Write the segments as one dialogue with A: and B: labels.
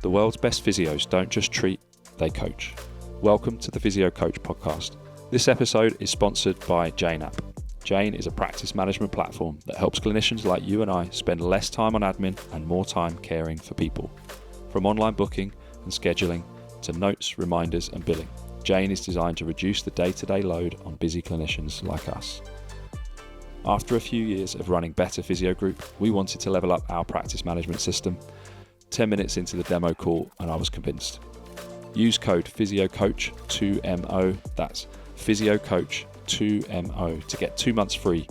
A: The world's best physios don't just treat, they coach. Welcome to the Physio Coach Podcast. This episode is sponsored by Jane App. Jane is a practice management platform that helps clinicians like you and I spend less time on admin and more time caring for people. From online booking and scheduling to notes, reminders and billing, Jane is designed to reduce the day-to-day load on busy clinicians like us. After a few years of running Better Physio Group, we wanted to level up our practice management system. 10 minutes into the demo call and I was convinced. Use code Physio Coach 2MO, that's Physio Coach 2MO, to get 2 months free.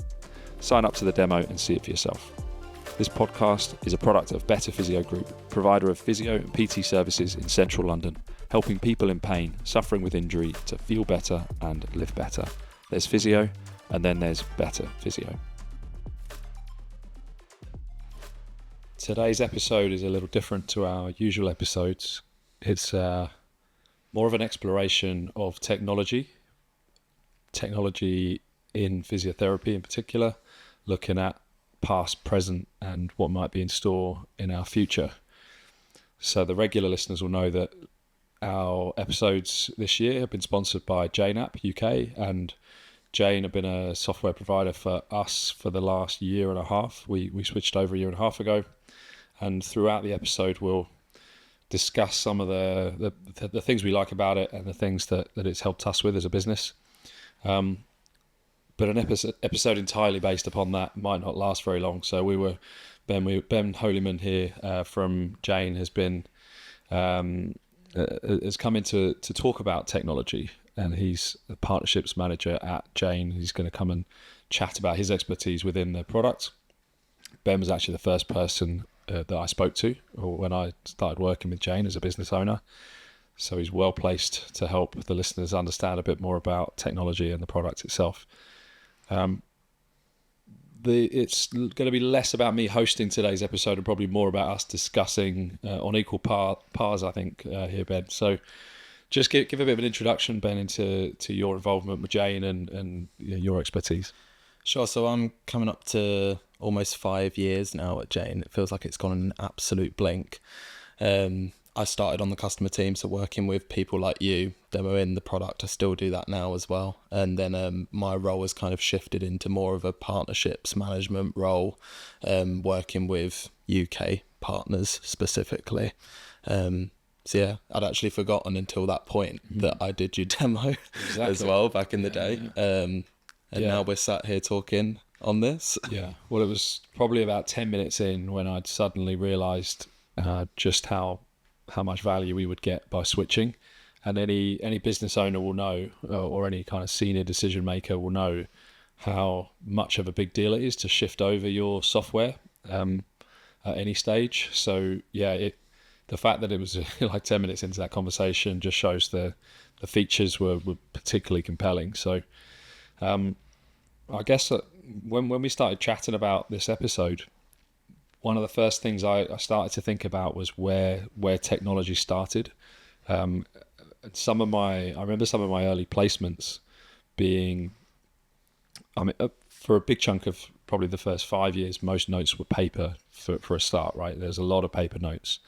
A: Sign up to the demo and see it for yourself. This podcast is a product of Better Physio Group, provider of physio and PT services in central London, helping people in pain, suffering with injury to feel better and live better. There's physio and then there's Better Physio. Today's episode is a little different to our usual episodes. It's more of an exploration of technology in physiotherapy in particular, looking at past, present, and what might be in store in our future. So the regular listeners will know that our episodes this year have been sponsored by Jane App UK, and Jane have been a software provider for us for the last year and a half. We switched over a year and a half ago, and throughout the episode we'll discuss some of the things we like about it and the things that it's helped us with as a business. But an episode entirely based upon that might not last very long. So Ben Holeyman here from Jane has come in to talk about technology, and he's the partnerships manager at Jane. He's going to come and chat about his expertise within the product. Ben was actually the first person that I spoke to when I started working with Jane as a business owner. So he's well placed to help the listeners understand a bit more about technology and the product itself. It's going to be less about me hosting today's episode and probably more about us discussing on equal pars, I think, here, Ben. So just give a bit of an introduction, Ben, into your involvement with Jane and your expertise.
B: Sure. So I'm coming up to almost 5 years now at Jane. It feels like it's gone in an absolute blink. I started on the customer team, so working with people like you, demoing the product. I still do that now as well. And then my role has kind of shifted into more of a partnerships management role, working with UK partners specifically. So yeah, I'd actually forgotten until that point that I did your demo as well back in the day. Now we're sat here talking on this.
A: Yeah, well, it was probably about 10 minutes in when I'd suddenly realised just how much value we would get by switching. And any business owner will know, or any kind of senior decision maker will know, how much of a big deal it is to shift over your software at any stage. So yeah, the fact that it was like 10 minutes into that conversation just shows the features were particularly compelling. So I guess that when we started chatting about this episode, one of the first things I started to think about was where technology started. I remember some of my early placements being, for a big chunk of probably the first 5 years, most notes were paper for a start, right? There's a lot of paper notes.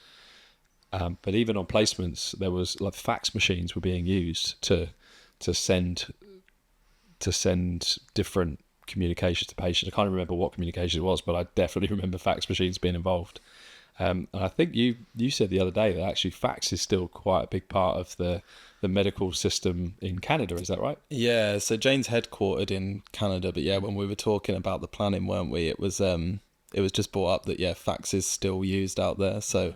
A: But even on placements, there was like fax machines were being used to send different communications to patients. I can't remember what communication it was, but I definitely remember fax machines being involved. And I think you said the other day that actually fax is still quite a big part of the medical system in Canada. Is that right?
B: Yeah, so Jane's headquartered in Canada, but yeah, when we were talking about the planning, weren't we? It was just brought up that fax is still used out there. So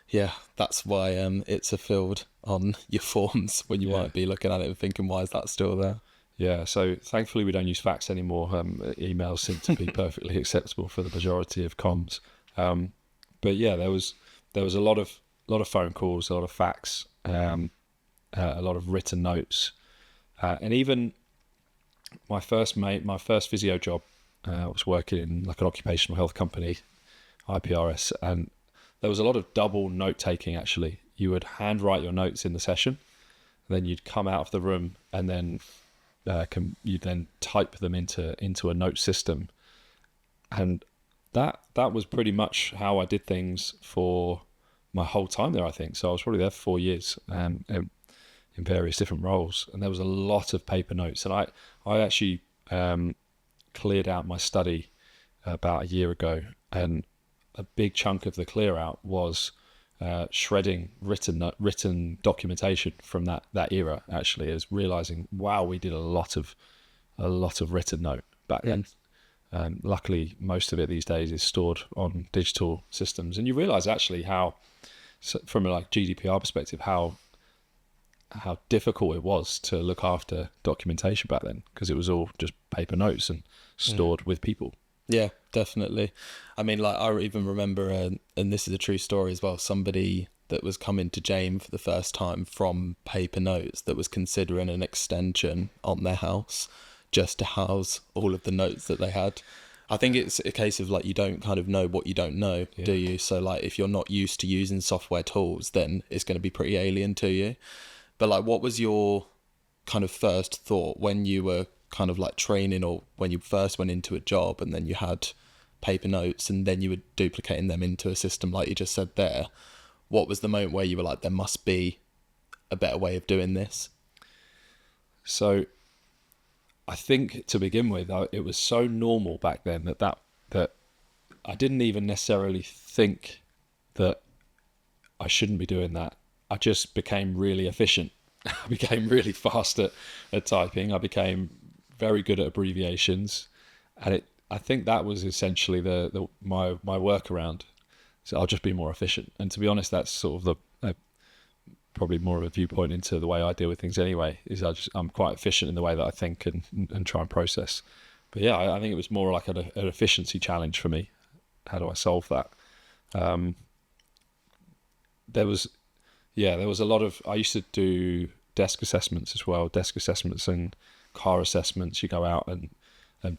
B: yeah, that's why it's a field on your forms when you might be looking at it and thinking, why is that still there?
A: Yeah, so thankfully we don't use fax anymore. Emails seem to be perfectly acceptable for the majority of comms. But yeah, there was a lot of phone calls, a lot of fax, a lot of written notes, and even my first physio job, I was working in like an occupational health company, IPRS, and there was a lot of double note taking. Actually, you would handwrite your notes in the session, and then you'd come out of the room and then you then type them into a note system, and that was pretty much how I did things for my whole time there, I think. So I was probably there for 4 years, in various different roles, and there was a lot of paper notes. And I actually cleared out my study about a year ago, and a big chunk of the clear out was shredding written documentation from that era. Actually, is realizing, wow, we did a lot of written note back then. Luckily, most of it these days is stored on digital systems, and you realize actually how, from a GDPR perspective, how difficult it was to look after documentation back then, because it was all just paper notes and stored with people.
B: Yeah, definitely. I mean, I even remember, and this is a true story as well, somebody that was coming to Jane for the first time from paper notes that was considering an extension on their house just to house all of the notes that they had. I think it's a case of you don't kind of know what you don't know, do you? So if you're not used to using software tools, then it's going to be pretty alien to you. But what was your kind of first thought when you were kind of training, or when you first went into a job and then you had paper notes and then you were duplicating them into a system like you just said there? What was the moment where you were like, there must be a better way of doing this?
A: So I think to begin with, it was so normal back then that I didn't even necessarily think that I shouldn't be doing that. I just became really efficient. I became really fast at typing. I became very good at abbreviations, and I think that was essentially my workaround. So I'll just be more efficient. And to be honest, that's sort of probably more of a viewpoint into the way I deal with things anyway, is I'm quite efficient in the way that I think and try and process. But yeah, I think it was more like an efficiency challenge for me. How do I solve that? There was a lot of, I used to do desk assessments as well, desk assessments and car assessments. You go out and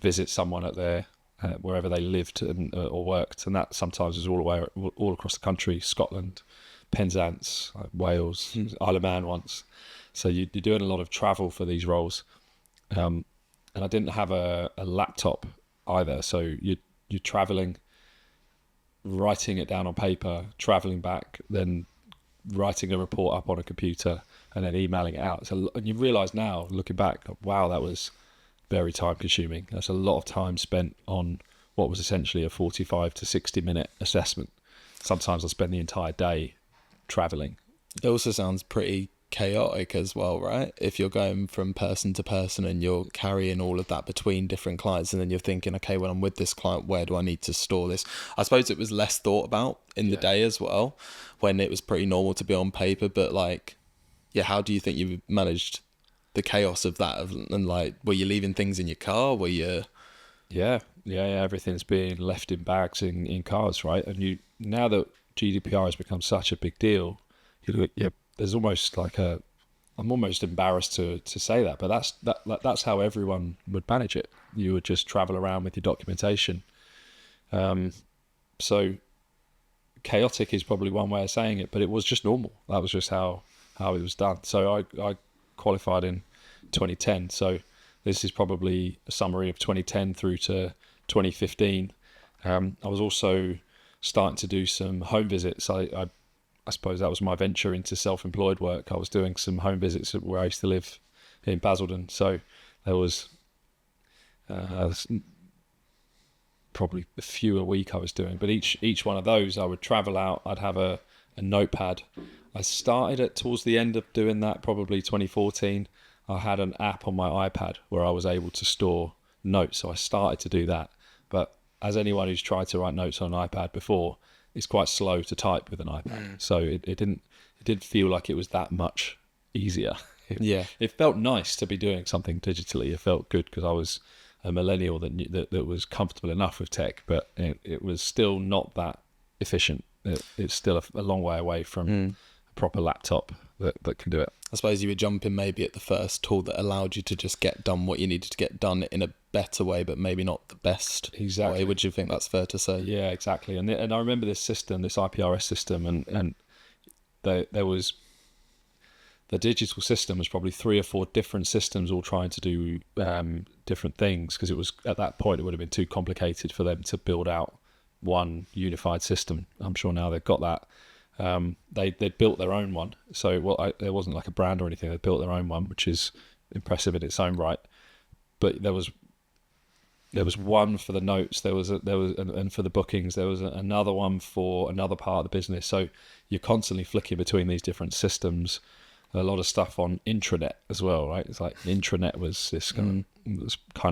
A: visit someone at their wherever they lived or worked, and that sometimes is all across the country, Scotland, Penzance, Wales, Isle of Man once. So you're doing a lot of travel for these roles, and I didn't have a laptop either. So you're traveling, writing it down on paper, traveling back, then writing a report up on a computer, and then emailing it out. So, and you realise now, looking back, wow, that was very time consuming. That's a lot of time spent on what was essentially a 45 to 60 minute assessment. Sometimes I spend the entire day traveling.
B: It also sounds pretty chaotic as well, right? If you're going from person to person and you're carrying all of that between different clients, and then you're thinking, okay, when I'm with this client, where do I need to store this? I suppose it was less thought about in the day as well, when it was pretty normal to be on paper. But how do you think you managed the chaos of that? And were you leaving things in your car? Were you? Yeah,
A: everything's being left in bags in cars, right? And now that GDPR has become such a big deal, there's almost I'm almost embarrassed to say that, but that's how everyone would manage it. You would just travel around with your documentation. So chaotic is probably one way of saying it, but it was just normal. That was just how it was done. So I qualified in 2010. So this is probably a summary of 2010 through to 2015. I was also starting to do some home visits. I suppose that was my venture into self-employed work. I was doing some home visits where I used to live in Basildon. So there was probably a few a week I was doing. But each one of those, I would travel out. I'd have a notepad. I started towards the end of doing that, probably 2014. I had an app on my iPad where I was able to store notes. So I started to do that. But as anyone who's tried to write notes on an iPad before, it's quite slow to type with an iPad. So it didn't feel like it was that much easier. It felt nice to be doing something digitally. It felt good because I was a millennial that was comfortable enough with tech, but it was still not that efficient. It's still a long way away from a proper laptop that can do it.
B: I suppose you were jumping maybe at the first tool that allowed you to just get done what you needed to get done in a better way, but maybe not the best way. Would you think that's fair to say?
A: Yeah, exactly. And I remember this system, this IPRS system, and there was the digital system was probably 3 or 4 different systems all trying to do different things, because it was, at that point, it would have been too complicated for them to build out one unified system. I'm sure now they've got that. They built their own one. So there wasn't like a brand or anything. They built their own one, which is impressive in its own right. But there was one for the notes. And for the bookings. There was another one for another part of the business. So you're constantly flicking between these different systems. A lot of stuff on intranet as well, right? It's like intranet was this kind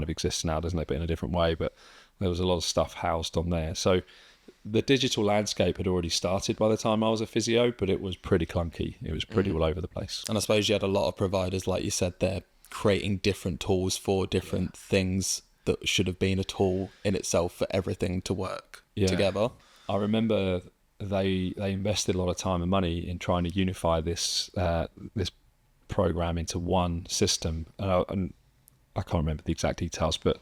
A: of exists now, doesn't it? But in a different way. But there was a lot of stuff housed on there. So the digital landscape had already started by the time I was a physio, but it was pretty clunky. It was pretty all over the place.
B: And I suppose you had a lot of providers, like you said, they're creating different tools for different things that should have been a tool in itself for everything to work together. I
A: remember they invested a lot of time and money in trying to unify this program into one system. And I can't remember the exact details, but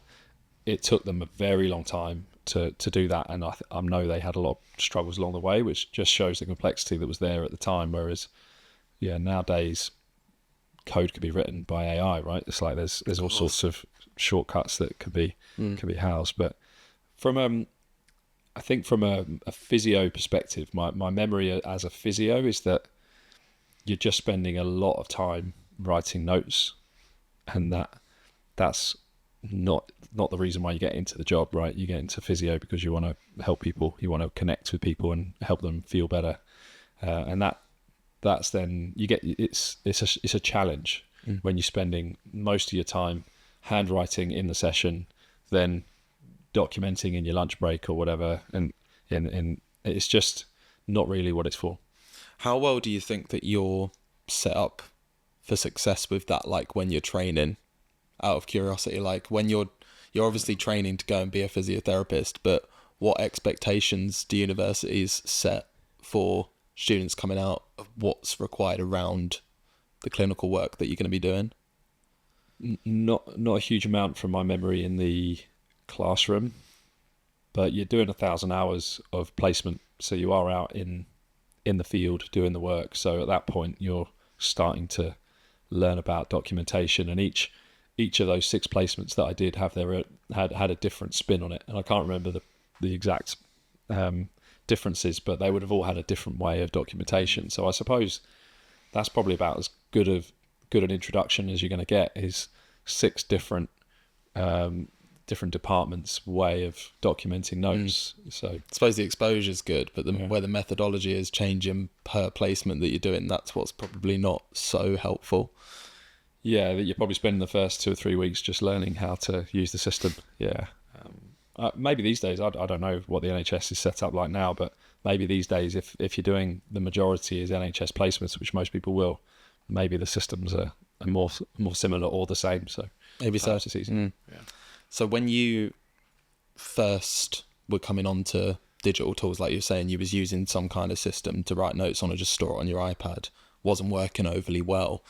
A: it took them a very long time to do that. And I know they had a lot of struggles along the way, which just shows the complexity that was there at the time. Whereas, nowadays code could be written by AI, right? It's like there's all sorts of shortcuts that could be housed. But from I think from a physio perspective, my memory as a physio is that you're just spending a lot of time writing notes, and that's not the reason why you get into the job, right? You get into physio because you want to help people, you want to connect with people and help them feel better, and that's then you get it's a challenge when you're spending most of your time handwriting in the session, then documenting in your lunch break or whatever, and it's just not really what it's for.
B: How well do you think that you're set up for success with that? Like when you're training, out of curiosity, like when you're obviously training to go and be a physiotherapist, but what expectations do universities set for students coming out of what's required around the clinical work that you're going to be doing?
A: Not a huge amount from my memory in the classroom, but you're doing 1,000 hours of placement, so you are out in the field doing the work. So at that point you're starting to learn about documentation, and each of those 6 placements that I did have had a different spin on it, and I can't remember the exact differences, but they would have all had a different way of documentation. So I suppose that's probably about as good an introduction as you're going to get, is 6 different departments' way of documenting notes. So
B: I suppose the exposure is good, but where the methodology is changing per placement that you're doing, that's what's probably not so helpful.
A: Yeah, you're probably spending the first 2 or 3 weeks just learning how to use the system. Yeah. Maybe these days, I don't know what the NHS is set up like now, but maybe these days, if you're doing the majority is NHS placements, which most people will, maybe the systems are more similar or the same. So
B: maybe so.
A: To season. Yeah.
B: So when you first were coming onto digital tools, like you're saying, you was using some kind of system to write notes on or just store it on your iPad, wasn't working overly well.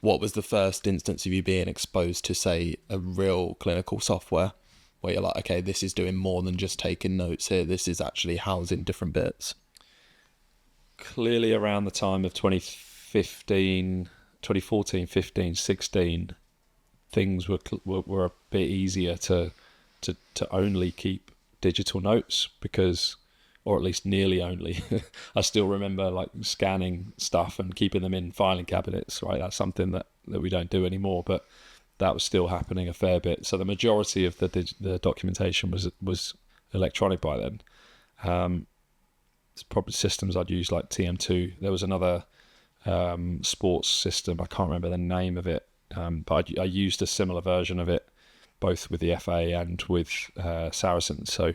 B: What was the first instance of you being exposed to, say, a real clinical software where you're like, okay, this is doing more than just taking notes here. This is actually housing different bits?
A: Clearly around the time of 2014, 15, 16, things were a bit easier to only keep digital notes, because, or at least nearly only. I still remember like scanning stuff and keeping them in filing cabinets, right? That's something that we don't do anymore, but that was still happening a fair bit. So the majority of the documentation was electronic by then. It's probably systems I'd use like TM2. There was another sports system, I can't remember the name of it, but I used a similar version of it, both with the FA and with Saracens. So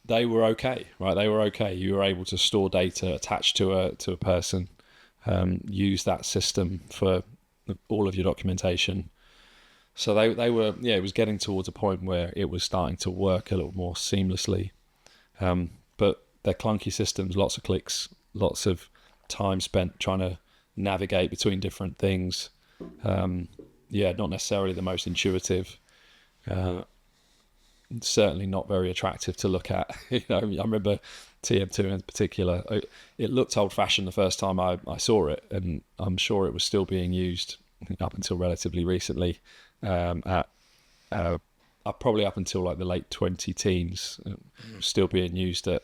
A: they were okay, right? They were okay. You were able to store data attached to a person, use that system for all of your documentation. So they were, it was getting towards a point where it was starting to work a little more seamlessly. But they're clunky systems, lots of clicks, lots of time spent trying to navigate between different things. Not necessarily the most intuitive. Certainly not very attractive to look at. I remember TM2 in particular. It looked old-fashioned the first time I saw it, and I'm sure it was still being used up until relatively recently. Probably up until like the late 20 teens, still being used at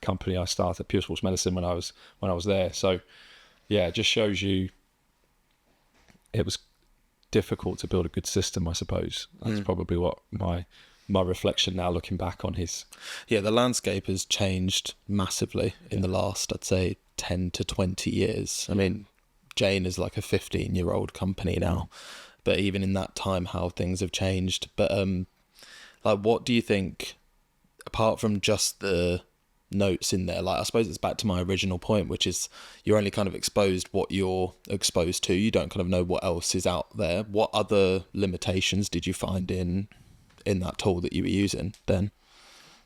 A: company I started, Pure Sports Medicine, when I was there. So yeah, it just shows you it was difficult to build a good system, I suppose. That's probably what my reflection now, looking back on his.
B: Yeah, the landscape has changed massively in the last, I'd say, 10 to 20 years. I mean, Jane is like a 15-year-old company now, but even in that time, how things have changed. But like, what do you think, apart from just the notes in there, like, I suppose it's back to my original point, which is you're only kind of exposed what you're exposed to. You don't kind of know what else is out there. What other limitations did you find in that tool that you were using then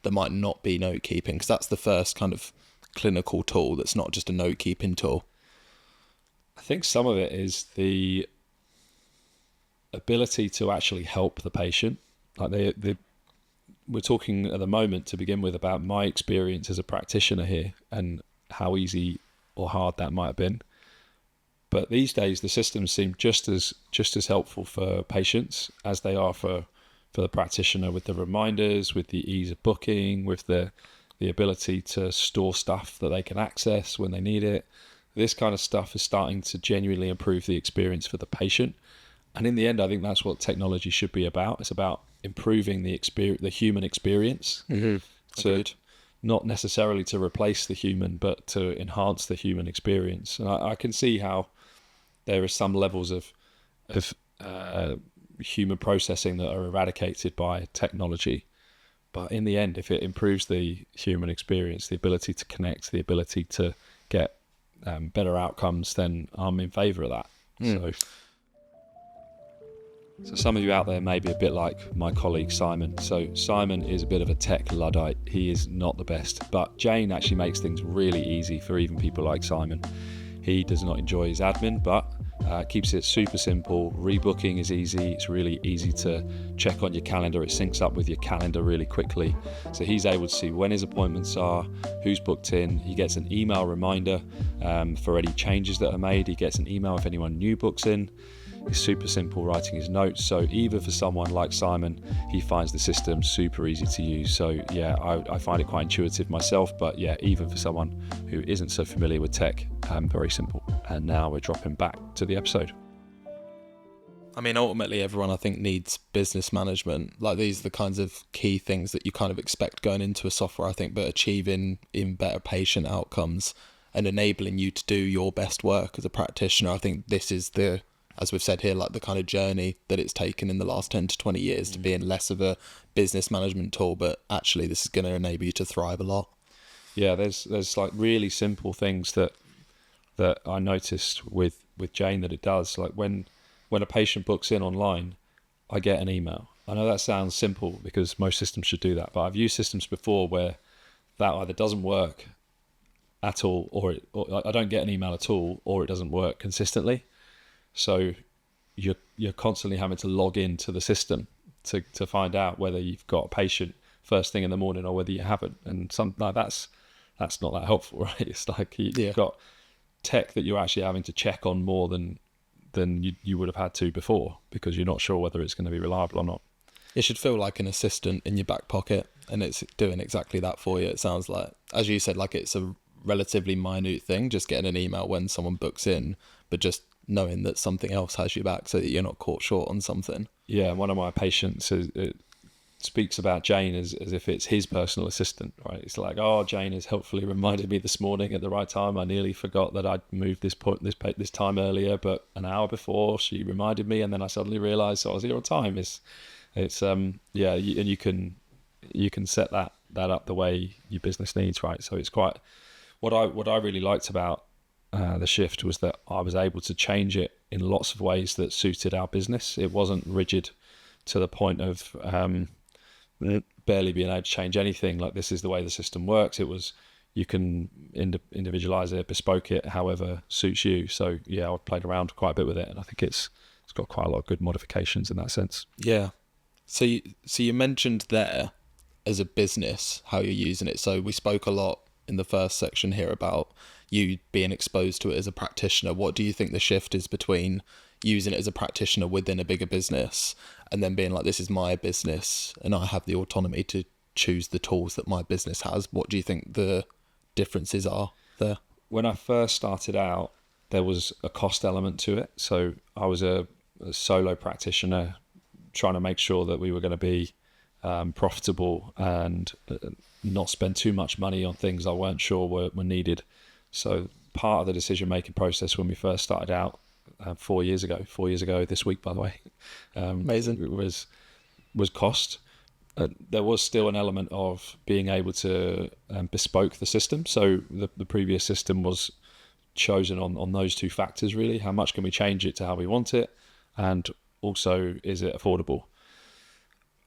B: that might not be note keeping? Because that's the first kind of clinical tool that's not just a note keeping tool.
A: I think some of it is the ability to actually help the patient. Like we're talking at the moment to begin with about my experience as a practitioner here and how easy or hard that might have been. But these days the systems seem just as helpful for patients as they are for the practitioner, with the reminders, with the ease of booking, with the ability to store stuff that they can access when they need it. This kind of stuff is starting to genuinely improve the experience for the patient. And in the end, I think that's what technology should be about. It's about improving the human experience.
B: Agreed.
A: Not necessarily to replace the human, but to enhance the human experience. And I can see how there are some levels of human processing that are eradicated by technology. But in the end, if it improves the human experience, the ability to connect, the ability to get better outcomes, then I'm in favour of that. So some of you out there may be a bit like my colleague Simon. So Simon is a bit of a tech Luddite. He is not the best, but Jane actually makes things really easy for even people like Simon. He does not enjoy his admin, but keeps it super simple. Rebooking is easy. It's really easy to check on your calendar. It syncs up with your calendar really quickly. So he's able to see when his appointments are, who's booked in. He gets an email reminder for any changes that are made. He gets an email if anyone new books in. It's super simple writing his notes. So even for someone like Simon, he finds the system super easy to use. So yeah, I find it quite intuitive myself, but yeah, even for someone who isn't so familiar with tech, very simple. And now we're dropping back to the episode.
B: I mean, ultimately everyone, I think, needs business management. Like, these are the kinds of key things that you kind of expect going into a software, I think, but achieving in better patient outcomes and enabling you to do your best work as a practitioner. I think this is the, as we've said here, like the kind of journey that it's taken in the last 10 to 20 years to being less of a business management tool, but actually this is going to enable you to thrive a lot.
A: Yeah, there's like really simple things that I noticed with Jane that it does. Like when a patient books in online, I get an email. I know that sounds simple because most systems should do that, but I've used systems before where that either doesn't work at all, or I don't get an email at all, or it doesn't work consistently. So you're constantly having to log into the system to find out whether you've got a patient first thing in the morning or whether you haven't. And that's not that helpful, right? It's like you've got tech that you're actually having to check on more than you would have had to before, because you're not sure whether it's going to be reliable or not.
B: It should feel like an assistant in your back pocket, and it's doing exactly that for you. It sounds like, as you said, like it's a relatively minute thing, just getting an email when someone books in, but just knowing that something else has your back so that you're not caught short on something.
A: Yeah, one of my patients speaks about Jane as if it's his personal assistant, right? It's like, oh, Jane has helpfully reminded me this morning at the right time. I nearly forgot that I'd moved this time earlier, but an hour before she reminded me, and then I suddenly realised I was here on time. And you can set that up the way your business needs, right? So it's quite what I really liked about the shift was that I was able to change it in lots of ways that suited our business. It wasn't rigid to the point of barely being able to change anything. Like, this is the way the system works. It was, you can individualize it, bespoke it, however suits you. So yeah, I've played around quite a bit with it, and I think it's got quite a lot of good modifications in that sense.
B: Yeah. So you mentioned there as a business how you're using it. So we spoke a lot in the first section here about you being exposed to it as a practitioner. What do you think the shift is between using it as a practitioner within a bigger business and then being like, this is my business and I have the autonomy to choose the tools that my business has? What do you think the differences are there?
A: When I first started out, there was a cost element to it. So I was a solo practitioner trying to make sure that we were going to be profitable and not spend too much money on things I weren't sure were needed. So part of the decision-making process when we first started out 4 years ago this week, by the way,
B: Amazing.
A: it was cost. There was still an element of being able to bespoke the system. So the previous system was chosen on those two factors, really. How much can we change it to how we want it? And also, is it affordable?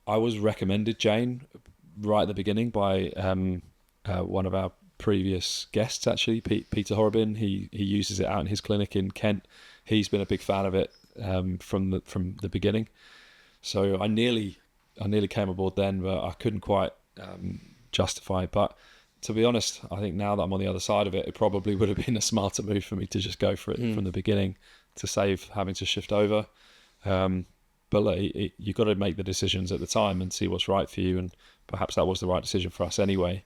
A: I was recommended Jane right at the beginning by one of our previous guests, actually, Peter Horrobin. He uses it out in his clinic in Kent. He's been a big fan of it from the beginning. So I nearly came aboard then, but I couldn't quite justify it. But to be honest, I think now that I'm on the other side of it, it probably would have been a smarter move for me to just go for it from the beginning to save having to shift over. But look, you've got to make the decisions at the time and see what's right for you. And perhaps that was the right decision for us anyway.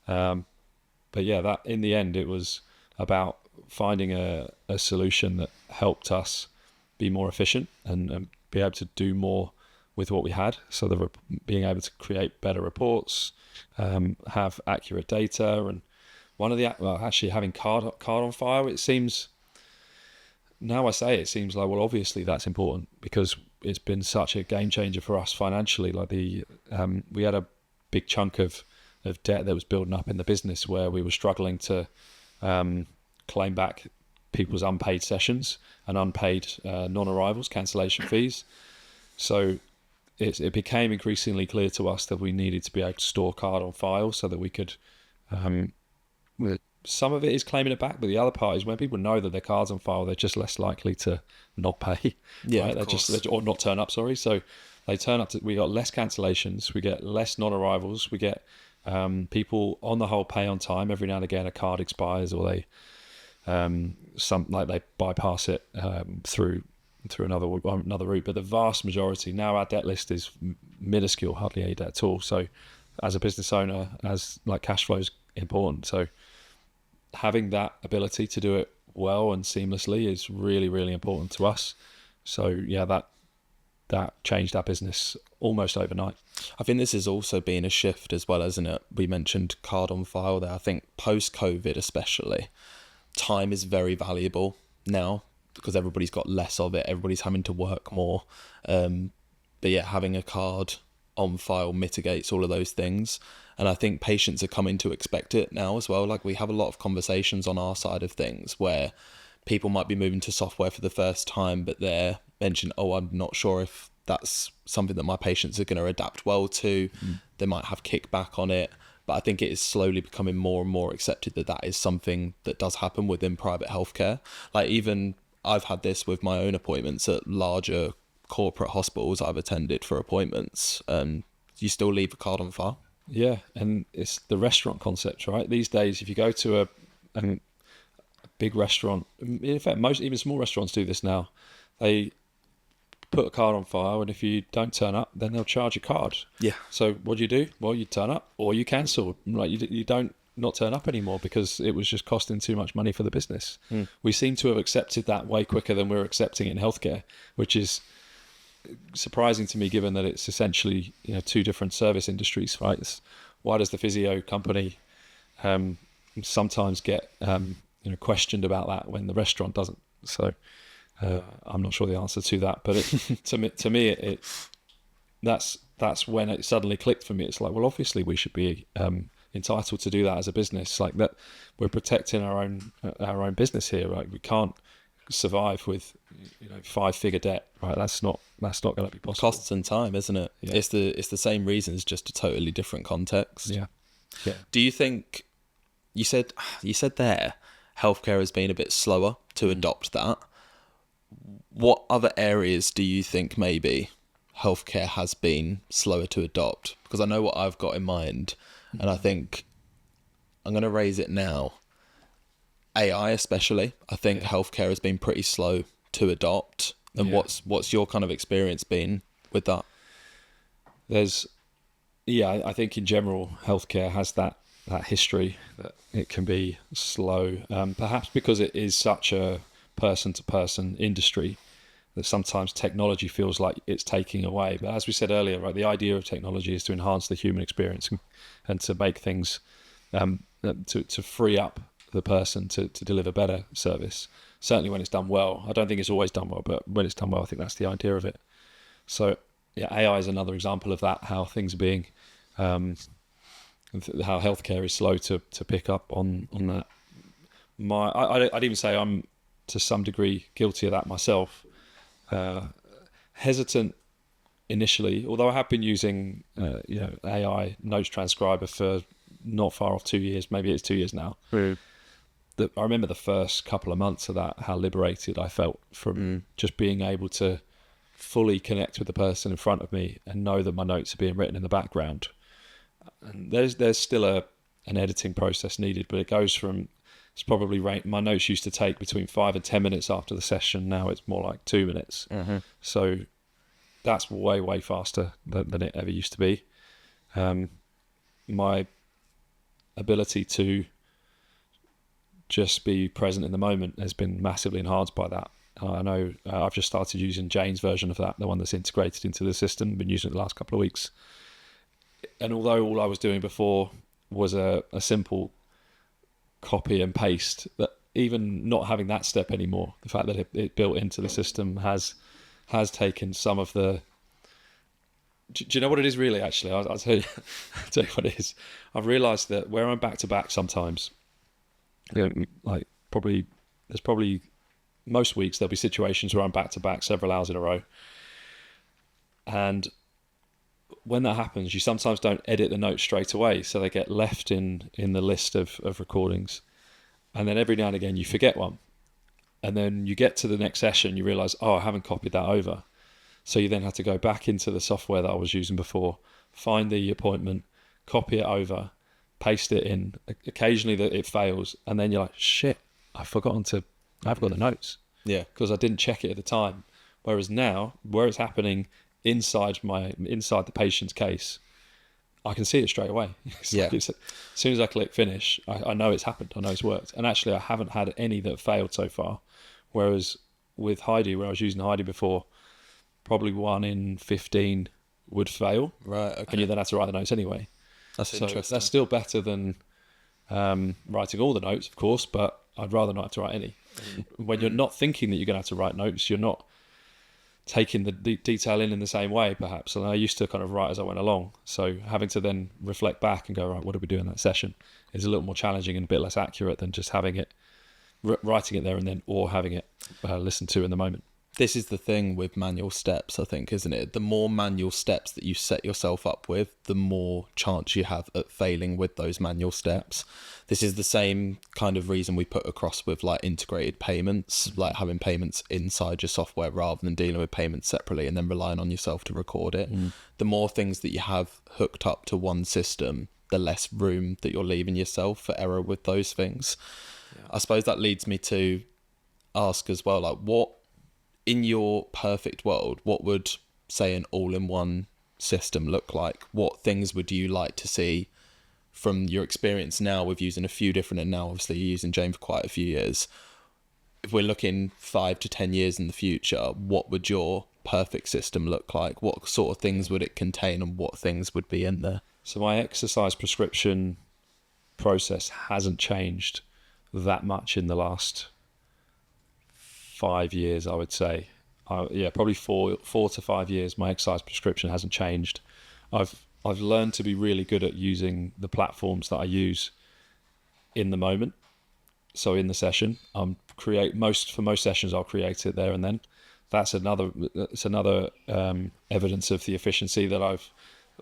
A: But yeah, that in the end, it was about finding a solution that helped us be more efficient and be able to do more with what we had. So being able to create better reports, have accurate data, and actually having card on file. It seems, now I say it seems like, well, obviously that's important because it's been such a game changer for us financially. Like we had a big chunk of debt that was building up in the business where we were struggling to claim back people's unpaid sessions and unpaid non-arrivals, cancellation fees. So it became increasingly clear to us that we needed to be able to store card on file so that we could, some of it is claiming it back, but the other part is when people know that their card's on file, they're just less likely to not pay.
B: Yeah,
A: right? Or not turn up, sorry. So they turn up, we got less cancellations, we get less non-arrivals, we get people on the whole pay on time. Every now and again a card expires or they they bypass it through another route, but the vast majority now, our debt list is minuscule, hardly any debt at all. So as a business owner, as like cash flow is important, so having that ability to do it well and seamlessly is really, really important to us. So yeah, that changed our business almost overnight.
B: I think this has also been a shift as well, hasn't it? We mentioned card on file there. I think post-COVID especially, time is very valuable now because everybody's got less of it. Everybody's having to work more. But yeah, having a card on file mitigates all of those things. And I think patients are coming to expect it now as well. Like we have a lot of conversations on our side of things where people might be moving to software for the first time, but they're mentioning, I'm not sure if that's something that my patients are going to adapt well to. They might have kickback on it. But I think it is slowly becoming more and more accepted that is something that does happen within private healthcare. Like even I've had this with my own appointments at larger corporate hospitals I've attended for appointments. You still leave a card on file.
A: Yeah, and it's the restaurant concept, right? These days, if you go to a big restaurant, in fact, most even small restaurants do this now. They put a card on file, and if you don't turn up, then they'll charge a card.
B: Yeah.
A: So what do? Well, you turn up or you cancel. Like you don't not turn up anymore because it was just costing too much money for the business. We seem to have accepted that way quicker than we're accepting it in healthcare, which is surprising to me given that it's essentially two different service industries, right? Why does the physio company sometimes get questioned about that when the restaurant doesn't? So I'm not sure the answer to that, but to me that's when it suddenly clicked for me. It's like, well, obviously we should be entitled to do that as a business. Like that, we're protecting our own business here, right? We can't survive with 5-figure debt, right? That's not going to be possible.
B: Costs and time, isn't it?
A: Yeah.
B: It's the same reasons, just a totally different context.
A: Yeah.
B: Do you think you said there healthcare has been a bit slower to adopt that? What other areas do you think maybe healthcare has been slower to adopt? Because I know what I've got in mind, and I think I'm going to raise it now. AI especially, I think healthcare has been pretty slow to adopt. And what's your kind of experience been with that?
A: I think in general, healthcare has that that history that it can be slow, perhaps because it is such a person-to-person industry that sometimes technology feels like it's taking away. But as we said earlier, right, the idea of technology is to enhance the human experience and to make things, to free up the person to deliver better service. Certainly when it's done well. I don't think it's always done well, but when it's done well, I think that's the idea of it. So yeah, AI is another example of that, how things are being, how healthcare is slow to pick up on that. I'd even say I'm to some degree guilty of that myself. Hesitant initially, although I have been using AI notes transcriber for not far off 2 years, maybe it's 2 years now.
B: Mm.
A: I remember the first couple of months of that, how liberated I felt from just being able to fully connect with the person in front of me and know that my notes are being written in the background. And there's still an editing process needed, but it goes from, it's probably my notes used to take between 5 and 10 minutes after the session. Now it's more like 2 minutes. Mm-hmm. So that's way, way faster than it ever used to be. My ability to just be present in the moment has been massively enhanced by that. I know I've just started using Jane's version of that, the one that's integrated into the system. Been using it the last couple of weeks. And although all I was doing before was a simple copy and paste, that even not having that step anymore, the fact that it built into the system has taken some of the... Do you know what it is really, actually? I'll tell you what it is. I've realised that where I'm back-to-back sometimes, like there's probably most weeks there'll be situations where I'm back-to-back several hours in a row. And when that happens, you sometimes don't edit the notes straight away, so they get left in the list of recordings. And then every now and again you forget one. And then you get to the next session, you realise, I haven't copied that over. So you then have to go back into the software that I was using before, find the appointment, copy it over, paste it in. Occasionally it fails, and then you're like, shit, I've got the notes.
B: Yeah. Because
A: I didn't check it at the time. Whereas now, where it's happening inside the patient's case, I can see it straight away.
B: Yeah.
A: As soon as I click finish, I know it's happened. I know it's worked. And actually, I haven't had any that failed so far. Whereas with Heidi, where I was using Heidi before, probably 1 in 15 would fail.
B: Right. Okay.
A: And you then have to write the notes anyway.
B: That's interesting.
A: That's still better than writing all the notes, of course, but I'd rather not have to write any. When you're not thinking that you're going to have to write notes, you're not taking the detail in the same way, perhaps. And I used to kind of write as I went along. So having to then reflect back and go, right, what did we do in that session is a little more challenging and a bit less accurate than just having it, writing it there and then, or having it listened to in the moment.
B: This is the thing with manual steps, I think, isn't it? The more manual steps that you set yourself up with, the more chance you have at failing with those manual steps. This is the same kind of reason we put across with like integrated payments, like having payments inside your software rather than dealing with payments separately and then relying on yourself to record it. The more things that you have hooked up to one system, the less room that you're leaving yourself for error with those things. Yeah. I suppose that leads me to ask as well, like, what, in your perfect world, what would, say, an all-in-one system look like? What things would you like to see from your experience now with using a few different, and now obviously you're using Jane for quite a few years? If we're looking 5 to 10 years in the future, what would your perfect system look like? What sort of things would it contain and what things would be in there?
A: So my exercise prescription process hasn't changed that much in the last 5 years, I would say. Probably 4 to 5 years. My exercise prescription hasn't changed. I've learned to be really good at using the platforms that I use in the moment. So in the session, for most sessions, I'll create it there and then. That's another evidence of the efficiency that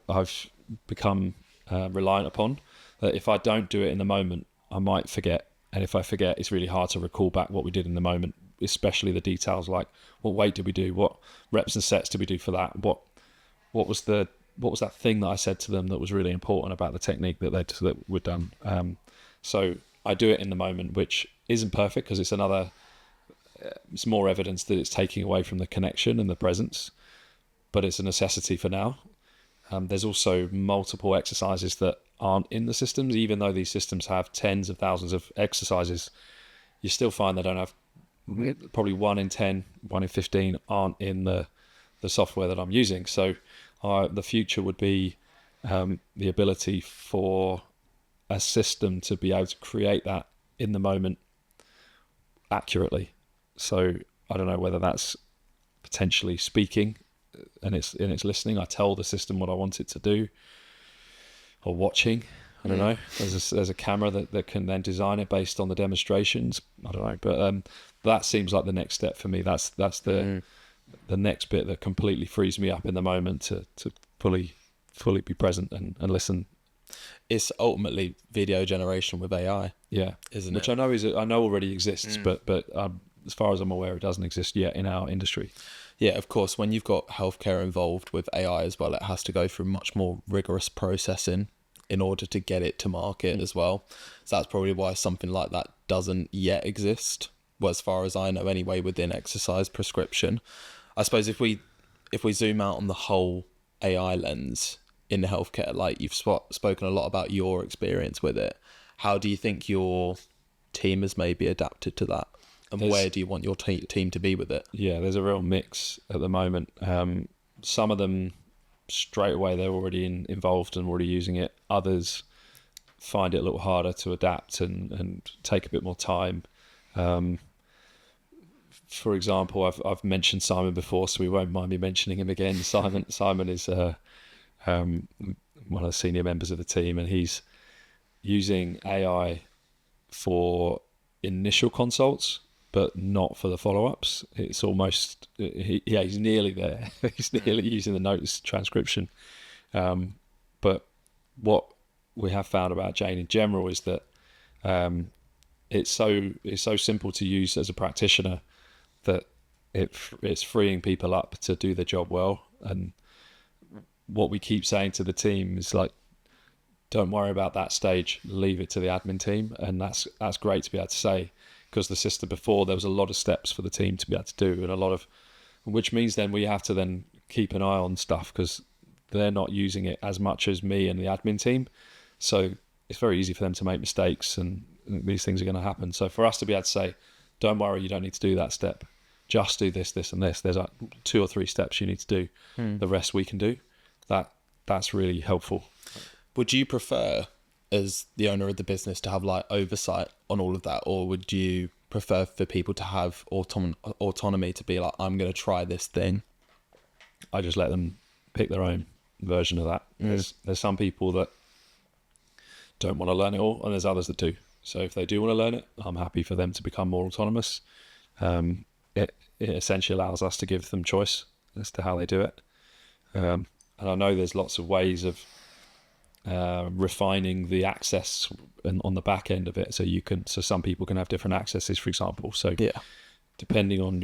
A: I've become reliant upon. That if I don't do it in the moment, I might forget, and if I forget, it's really hard to recall back what we did in the moment, especially the details like what weight did we do, what reps and sets did we do for that, what was that thing that I said to them that was really important about the technique that we're done. So I do it in the moment, which isn't perfect because it's more evidence that it's taking away from the connection and the presence, but it's a necessity for now. There's also multiple exercises that aren't in the systems. Even though these systems have tens of thousands of exercises, you still find they don't have, probably 1 in 10, 1 in 15 aren't in the software that I'm using. So the future would be the ability for a system to be able to create that in the moment accurately. So I don't know whether that's potentially speaking and it's listening. I tell the system what I want it to do, or watching. I don't know. There's a camera that can then design it based on the demonstrations. I don't know, but that seems like the next step for me. That's the next bit that completely frees me up in the moment to fully be present and listen.
B: It's ultimately video generation with AI, isn't it?
A: Which I know already exists, but as far as I'm aware, it doesn't exist yet in our industry.
B: Yeah, of course. When you've got healthcare involved with AI as well, it has to go through much more rigorous processing in order to get it to market as well. So that's probably why something like that doesn't yet exist. Well, as far as I know, anyway, within exercise prescription. I suppose if we zoom out on the whole AI lens in the healthcare, like you've spoken a lot about your experience with it, how do you think your team has maybe adapted to that? And where do you want your team to be with it? Yeah,
A: there's a real mix at the moment. Some of them, straight away, they're already involved and already using it. Others find it a little harder to adapt and take a bit more time. For example, I've mentioned Simon before, so we won't mind me mentioning him again. Simon is one of the senior members of the team, and he's using AI for initial consults, but not for the follow-ups. It's almost, he's nearly there. He's nearly using the notes transcription. But what we have found about Jane in general is that it's so simple to use as a practitioner that it's freeing people up to do their job well. And what we keep saying to the team is like, don't worry about that stage, leave it to the admin team. And that's great to be able to say, because the system before, there was a lot of steps for the team to be able to do, and which means then we have to then keep an eye on stuff because they're not using it as much as me and the admin team. So it's very easy for them to make mistakes, and these things are going to happen. So for us to be able to say, don't worry, you don't need to do that step. Just do this, this, and this. There's 2 or 3 steps you need to do. The rest we can do. That's really helpful.
B: Would you prefer, as the owner of the business, to have like oversight on all of that, or would you prefer for people to have autonomy to be like, I'm going to try this thing?
A: I just let them pick their own version of that. There's some people that don't want to learn it all, and there's others that do. So if they do want to learn it, I'm happy for them to become more autonomous. It essentially allows us to give them choice as to how they do it. And I know there's lots of ways of refining the access on the back end of it. So some people can have different accesses, for example. So depending on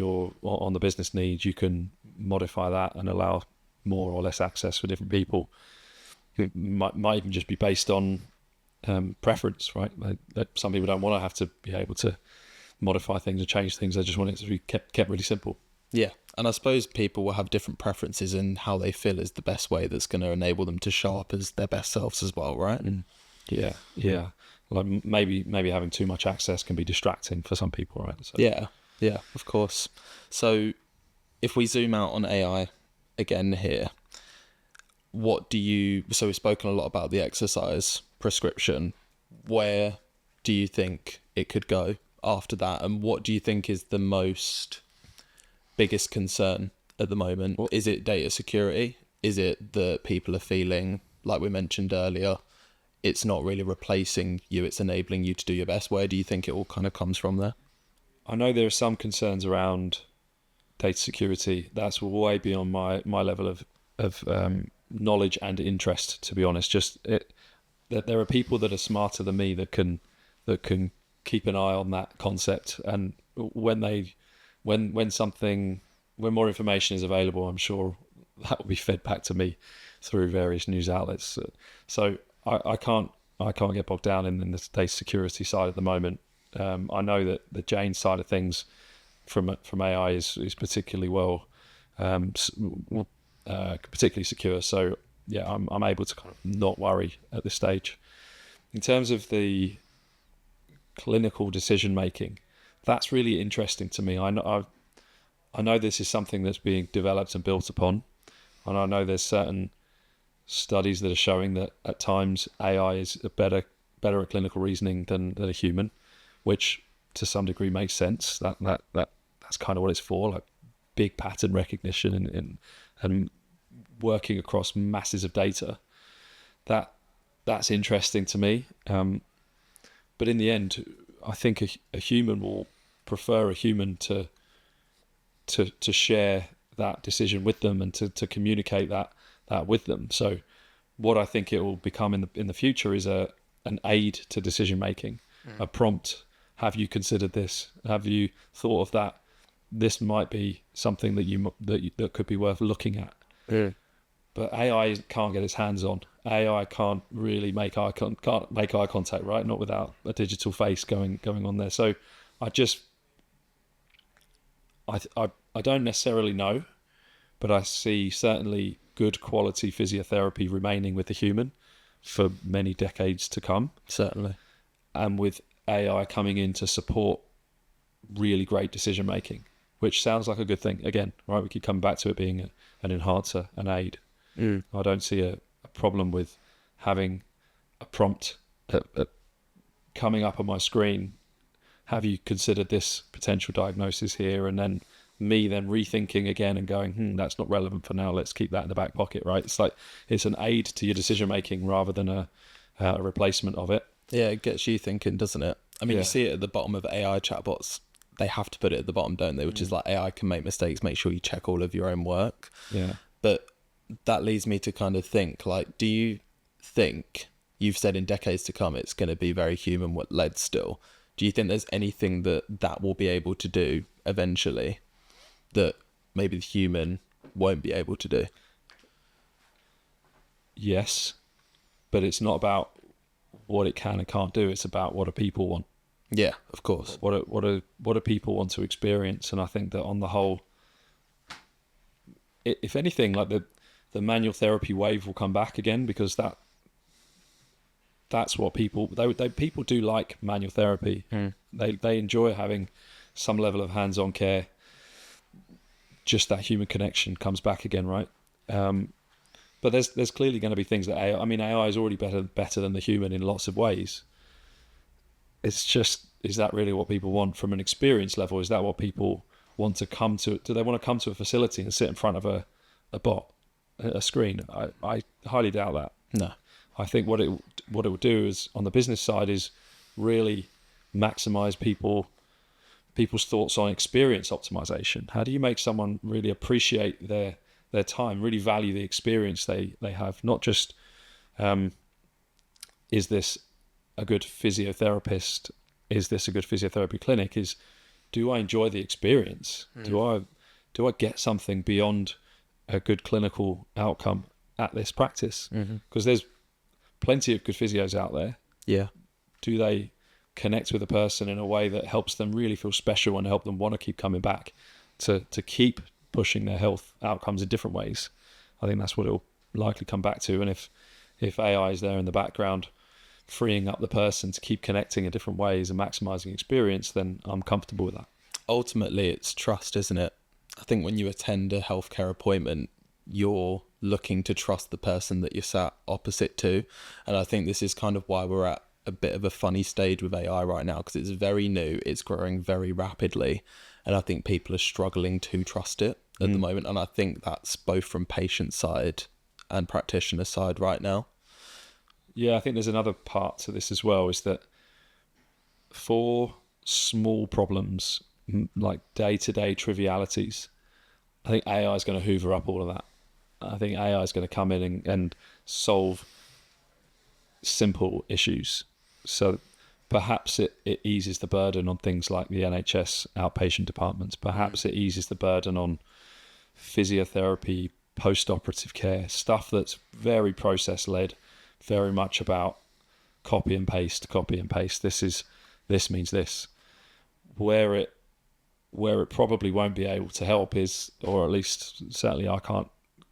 A: the business needs, you can modify that and allow more or less access for different people. It might even just be based on preference, right? Some people don't want to have to be able to modify things or change things. They just want it to be kept really simple.
B: Yeah, and I suppose people will have different preferences in how they feel is the best way that's going to enable them to show up as their best selves as well, right?
A: Yeah. Like maybe having too much access can be distracting for some people, right? So.
B: Yeah, of course. So if we zoom out on AI again here, so we've spoken a lot about the exercise prescription. Where do you think it could go after that? And what do you think is the biggest concern at the moment? Is it data security? Is it that people are feeling, like we mentioned earlier, it's not really replacing you, it's enabling you to do your best? Where do you think it all kind of comes from there?
A: I know there are some concerns around data security. That's way beyond my level of knowledge and interest, to be honest. That there are people that are smarter than me that can keep an eye on that concept, and when more information is available, I'm sure that will be fed back to me through various news outlets. So I can't get bogged down in the data security side at the moment. I know that the Jane side of things from AI is particularly particularly secure. So I'm able to kind of not worry at this stage. In terms of the clinical decision making, that's really interesting to me. I know this is something that's being developed and built upon, and I know there's certain studies that are showing that at times AI is better at clinical reasoning than a human, which to some degree makes sense. That's kind of what it's for, like big pattern recognition and working across masses of data. That's interesting to me. But in the end, I think a human will prefer a human to share that decision with them and to communicate that with them. So what I think it will become in the future is an aid to decision making, a prompt. Have you considered this? Have you thought of that? This might be something that could be worth looking at.
B: Yeah.
A: But AI can't get its hands on. AI can't really make eye contact, right? Not without a digital face going on there. So I don't necessarily know, but I see certainly good quality physiotherapy remaining with the human for many decades to come.
B: Certainly.
A: And with AI coming in to support really great decision making, which sounds like a good thing. Again, right? We keep coming back to it being an enhancer, an aid. I don't see a problem with having a prompt coming up on my screen. Have you considered this potential diagnosis here? And then me rethinking again and going, that's not relevant for now. Let's keep that in the back pocket, right? It's like it's an aid to your decision making rather than a replacement of it.
B: Yeah, it gets you thinking, doesn't it? I mean, You see it at the bottom of AI chatbots. They have to put it at the bottom, don't they? Which is like AI can make mistakes. Make sure you check all of your own work.
A: Yeah.
B: But that leads me to kind of think, like, do you think, you've said in decades to come it's going to be very human-led still. Do you think there's anything that will be able to do eventually that maybe the human won't be able to do?
A: Yes, but it's not about what it can and can't do. It's about what do people want.
B: Yeah, of course.
A: What do people want to experience? And I think that on the whole, if anything, like the manual therapy wave will come back again, because that's what people do like manual therapy. They enjoy having some level of hands-on care. Just that human connection comes back again, right? But there's clearly going to be things that AI is already better than the human in lots of ways. It's just, is that really what people want from an experience level? Is that what people want to come to? Do they want to come to a facility and sit in front of a bot, a screen? I highly doubt that.
B: No.
A: I think what it will do is, on the business side, is really maximize people's thoughts on experience optimization. How do you make someone really appreciate their time, really value the experience they have? Not just, is this a good physiotherapist? Is this a good physiotherapy clinic? Is, do I enjoy the experience? Do I get something beyond a good clinical outcome at this practice? Because there's plenty of good physios out there.
B: Yeah.
A: Do they connect with a person in a way that helps them really feel special and help them want to keep coming back to keep pushing their health outcomes in different ways? I think that's what it'll likely come back to. And if AI is there in the background, freeing up the person to keep connecting in different ways and maximizing experience, then I'm comfortable with that.
B: Ultimately, it's trust, isn't it? I think when you attend a healthcare appointment, you're looking to trust the person that you're sat opposite to. And I think this is kind of why we're at a bit of a funny stage with AI right now, because it's very new, it's growing very rapidly, and I think people are struggling to trust it at the moment. And I think that's both from patient side and practitioner side right now.
A: Yeah, I think there's another part to this as well, is that for small problems, like day-to-day trivialities, I think AI is going to hoover up all of that. I think AI is going to come in and solve simple issues. So perhaps it eases the burden on things like the NHS outpatient departments. Perhaps it eases the burden on physiotherapy, post-operative care, stuff that's very process-led, very much about copy and paste. This means this. Where it probably won't be able to help is, or at least certainly I can't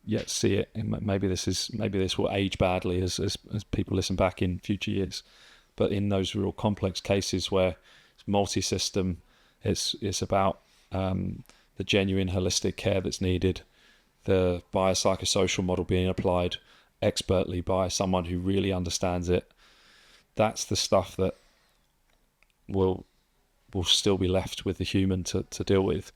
A: yet see it. And maybe this will age badly as people listen back in future years. But in those real complex cases where it's multi-system, it's about the genuine holistic care that's needed, the biopsychosocial model being applied expertly by someone who really understands it. That's the stuff that will still be left with the human to deal with.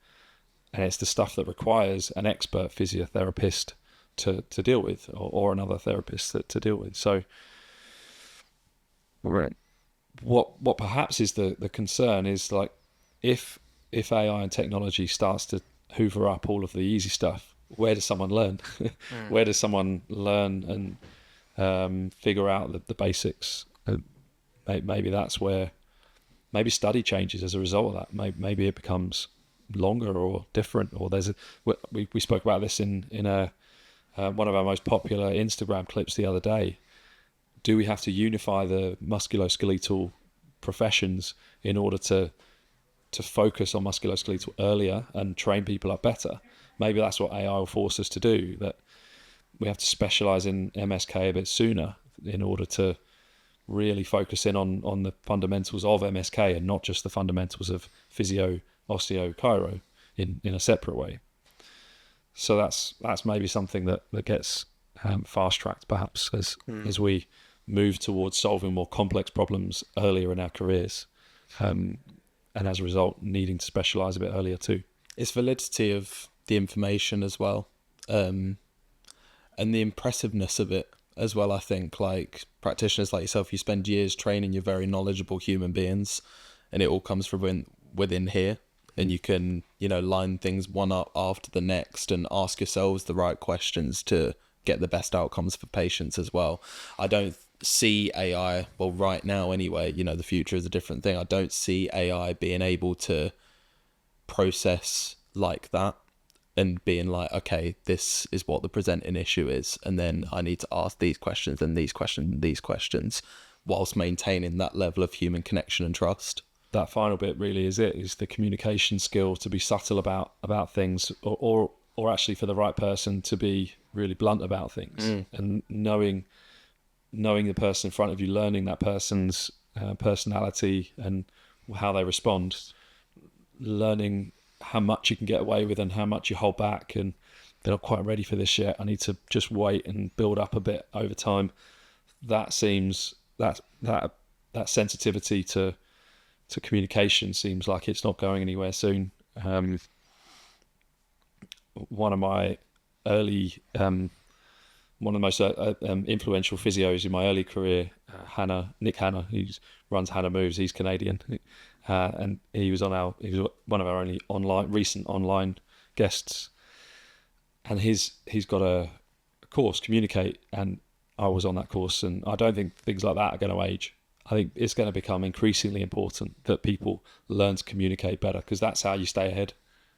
A: And it's the stuff that requires an expert physiotherapist to deal with, or another therapist to deal with. So what perhaps is the concern is, like, if AI and technology starts to hoover up all of the easy stuff, where does someone learn? Where does someone learn and figure out the basics? Maybe that's where study changes as a result of that. Maybe it becomes longer or different, or we spoke about this in one of our most popular Instagram clips the other day. Do we have to unify the musculoskeletal professions in order to focus on musculoskeletal earlier and train people up better? Maybe that's what AI will force us to do, that we have to specialize in MSK a bit sooner in order to really focus in on the fundamentals of MSK and not just the fundamentals of physio, osteo, chiro in a separate way. So that's maybe something that gets fast-tracked perhaps as we move towards solving more complex problems earlier in our careers, and as a result needing to specialize a bit earlier too.
B: It's validity of the information as well, and the impressiveness of it as well. I think, like, practitioners like yourself, you spend years training, you're very knowledgeable human beings, and it all comes from within here, and you can, line things one up after the next and ask yourselves the right questions to get the best outcomes for patients as well. I don't see AI, well, right now anyway, the future is a different thing. I don't see AI being able to process like that and being like, okay, this is what the presenting issue is, and then I need to ask these questions and these questions and these questions, whilst maintaining that level of human connection and trust.
A: That final bit really is the communication skill to be subtle about things, or actually for the right person to be really blunt about things, and knowing the person in front of you, learning that person's personality and how they respond, learning how much you can get away with and how much you hold back, and they're not quite ready for this yet, I need to just wait and build up a bit over time. That seems that sensitivity to communication seems like it's not going anywhere soon. One of my early one of the most influential physios in my early career, Nick Hanna, who runs Hanna Moves, he's Canadian, and he was one of our only recent online guests, and he's got a course, Communicate, and I was on that course, and I don't think things like that are going to age. I think it's going to become increasingly important that people learn to communicate better, because that's how you stay ahead,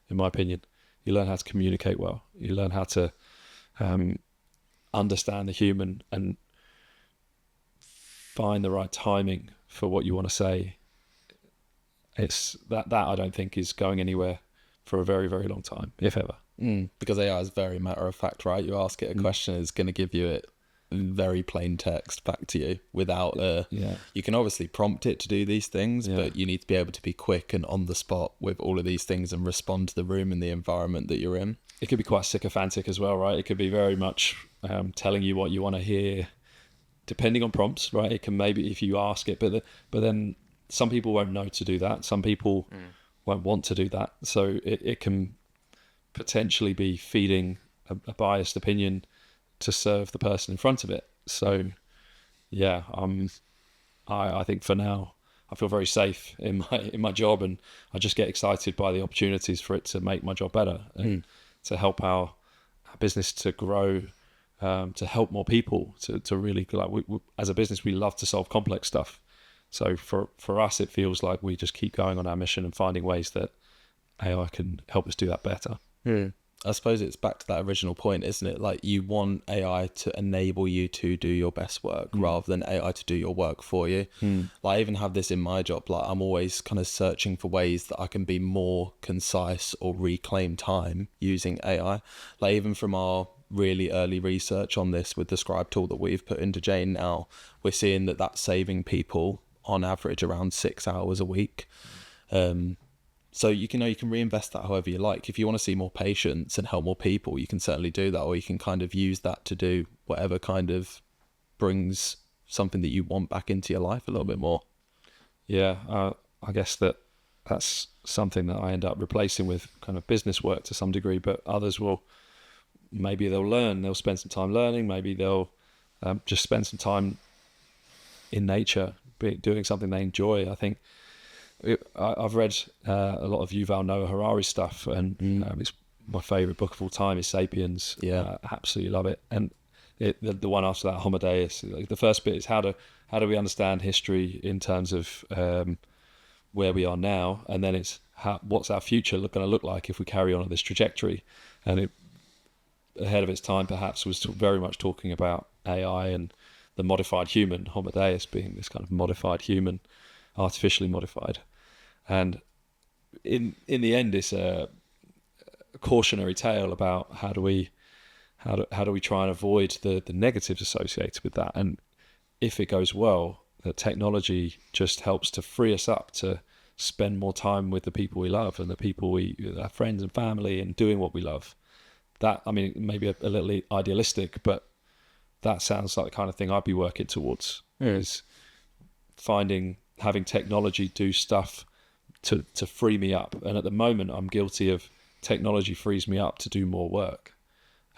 A: in my opinion. You learn how to communicate well. You learn how to understand the human and find the right timing for what you want to say. It's that I don't think is going anywhere for a very, very long time, if ever.
B: Because AI is very matter of fact, right? You ask it a question, it's going to give you it very plain text back to you without you can obviously prompt it to do these things, but you need to be able to be quick and on the spot with all of these things and respond to the room and the environment that you're in.
A: It could be quite sycophantic as well, right? It could be very much telling you what you want to hear, depending on prompts, right? It can, maybe if you ask it, but then some people won't know to do that. Some people won't want to do that. So it can potentially be feeding a biased opinion to serve the person in front of it. So I think for now I feel very safe in my job, and I just get excited by the opportunities for it to make my job better and to help our business to grow, to help more people, to really, like, we as a business, we love to solve complex stuff. So for us, it feels like we just keep going on our mission and finding ways that AI can help us do that better.
B: I suppose it's back to that original point, isn't it? Like, you want AI to enable you to do your best work rather than AI to do your work for you. Like, I even have this in my job. Like, I'm always kind of searching for ways that I can be more concise or reclaim time using AI. Like, even from our really early research on this with the Scribe tool that we've put into Jane now. We're seeing that that's saving people on average around 6 hours a week. So you can reinvest that however you like. If you want to see more patients and help more people, you can certainly do that, or you can kind of use that to do whatever kind of brings something that you want back into your life a little bit more.
A: Yeah, I guess that's something that I end up replacing with kind of business work to some degree, but others maybe they'll spend some time learning, maybe they'll just spend some time in nature, doing something they enjoy. I think I've read a lot of Yuval Noah Harari stuff, and it's my favourite book of all time is Sapiens.
B: Yeah,
A: absolutely love it. And the one after that, Homo Deus. The first bit is how do we understand history in terms of where we are now, and then it's what's our future going to look like if we carry on at this trajectory. And it, ahead of its time, perhaps, was very much talking about AI and the modified human, Homo Deus being this kind of modified human, artificially modified. And in the end, it's a cautionary tale about how do we try and avoid the negatives associated with that. And if it goes well, the technology just helps to free us up to spend more time with the people we love and the people our friends and family, and doing what we love. That, I mean, maybe a little idealistic, but that sounds like the kind of thing I'd be working towards, is having technology do stuff to free me up. And at the moment, I'm guilty of technology frees me up to do more work.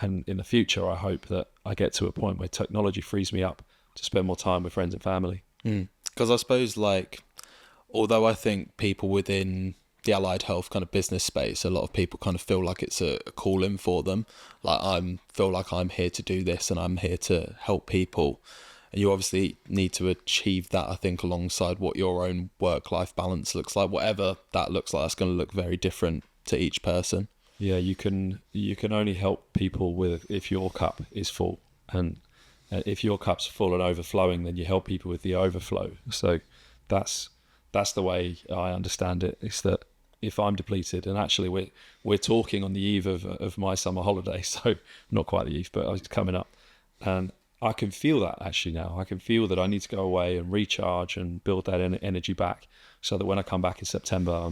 A: And in the future, I hope that I get to a point where technology frees me up to spend more time with friends and family.
B: Because I suppose, like, although I think people within the allied health kind of business space, a lot of people kind of feel like it's a calling for them. Like, feel like I'm here to do this and I'm here to help people. And you obviously need to achieve that, I think, alongside what your own work-life balance looks like. Whatever that looks like, it's going to look very different to each person.
A: Yeah, you can only help people if your cup is full, and if your cup's full and overflowing, then you help people with the overflow. So that's the way I understand it. It's that if I'm depleted, and actually we're talking on the eve of my summer holiday, so not quite the eve, but it's coming up, and I can feel that actually now. I can feel that I need to go away and recharge and build that energy back, so that when I come back in September,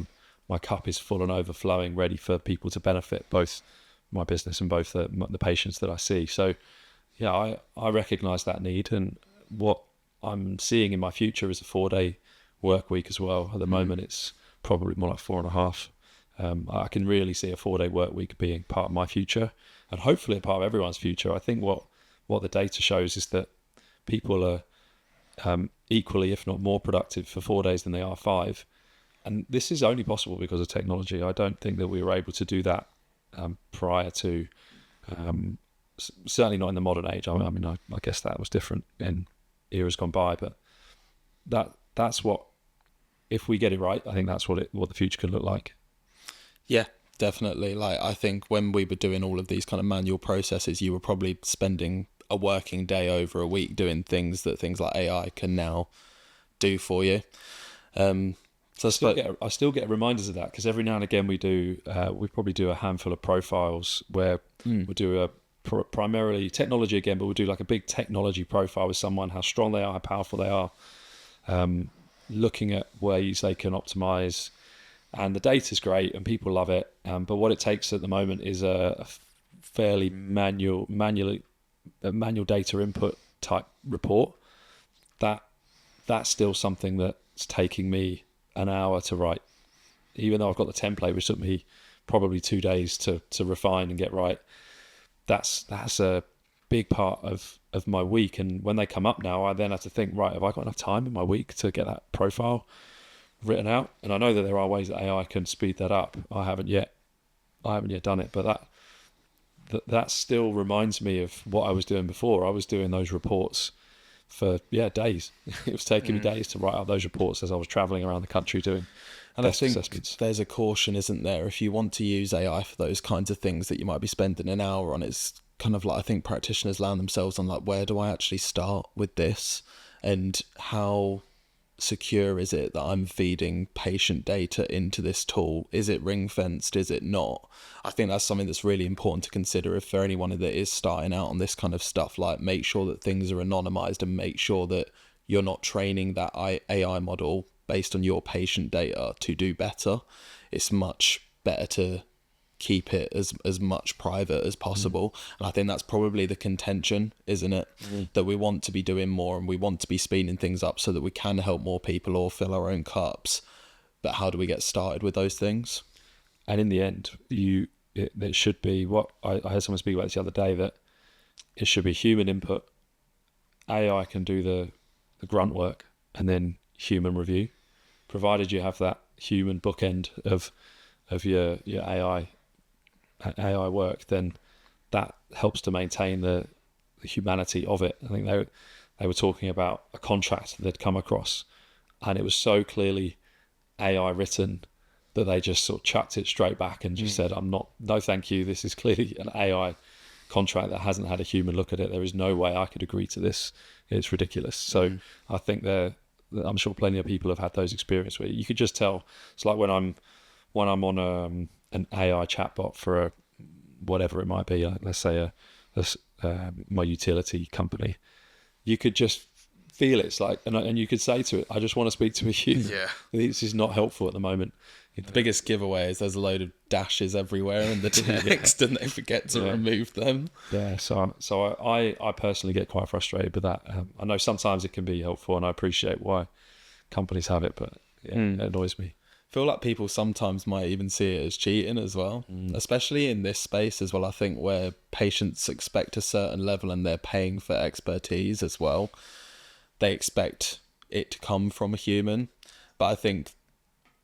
A: my cup is full and overflowing, ready for people to benefit, both my business and both the patients that I see. So yeah, I recognise that need, and what I'm seeing in my future is a 4-day work week as well. At the moment, it's probably more like 4.5. I can really see a 4-day work week being part of my future, and hopefully a part of everyone's future. I think what the data shows is that people are equally, if not more productive for 4 days than they are 5. And this is only possible because of technology. I don't think that we were able to do that prior to, certainly not in the modern age. I mean, I guess that was different in eras gone by, but that's what, if we get it right, I think that's what the future could look like.
B: Yeah, definitely. Like, I think when we were doing all of these kind of manual processes, you were probably spending a working day over a week doing things like AI can now do for you. So
A: I still get reminders of that, because every now and again we probably do a handful of profiles where we'll do primarily technology again, but we'll do like a big technology profile with someone, how strong they are, how powerful they are, looking at ways they can optimize, and the data's great and people love it. But what it takes at the moment is a fairly manual data input type report. That's still something that's taking me an hour to write, even though I've got the template, which took me probably 2 days to refine and get right. That's a big part of my week. And when they come up now, I then have to think, right, have I got enough time in my week to get that profile written out? And I know that there are ways that AI can speed that up. I haven't yet done it, but that still reminds me of what I was doing before. I was doing those reports for days. It was taking me days to write out those reports as I was traveling around the country doing
B: and
A: desk
B: I think
A: assessments.
B: There's a caution, isn't there, if you want to use AI for those kinds of things that you might be spending an hour on. It's kind of like, I think practitioners land themselves on, like, where do I actually start with this, and how secure is it that I'm feeding patient data into this tool? Is it ring fenced? Is it not? I think that's something that's really important to consider if for anyone that is starting out on this kind of stuff. Like, make sure that things are anonymized and make sure that you're not training that AI model based on your patient data to do better. It's much better to keep it as much private as possible. And I think that's probably the contention, isn't it? That we want to be doing more and we want to be speeding things up so that we can help more people or fill our own cups. But how do we get started with those things?
A: And in the end, it should be what I heard someone speak about this the other day, that it should be human input. AI can do the grunt work and then human review, provided you have that human bookend of your AI work, then that helps to maintain the humanity of it. I think they were talking about a contract they'd come across, and it was so clearly AI written that they just sort of chucked it straight back and just said, no thank you, this is clearly an AI contract that hasn't had a human look at it. There is no way I could agree to this. It's ridiculous. So I think I'm sure plenty of people have had those experiences where you could just tell. It's like when I'm on an AI chatbot for whatever it might be, let's say my utility company, you could just feel it's like, and you could say to it, I just want to speak to a human.
B: Yeah.
A: This is not helpful at the moment.
B: The biggest giveaway is there's a load of dashes everywhere in the text and they forget to remove them. Yeah,
A: so I personally get quite frustrated with that. I know sometimes it can be helpful and I appreciate why companies have it, but it annoys me.
B: I feel like people sometimes might even see it as cheating as well, especially in this space as well. I think where patients expect a certain level and they're paying for expertise as well, they expect it to come from a human. But I think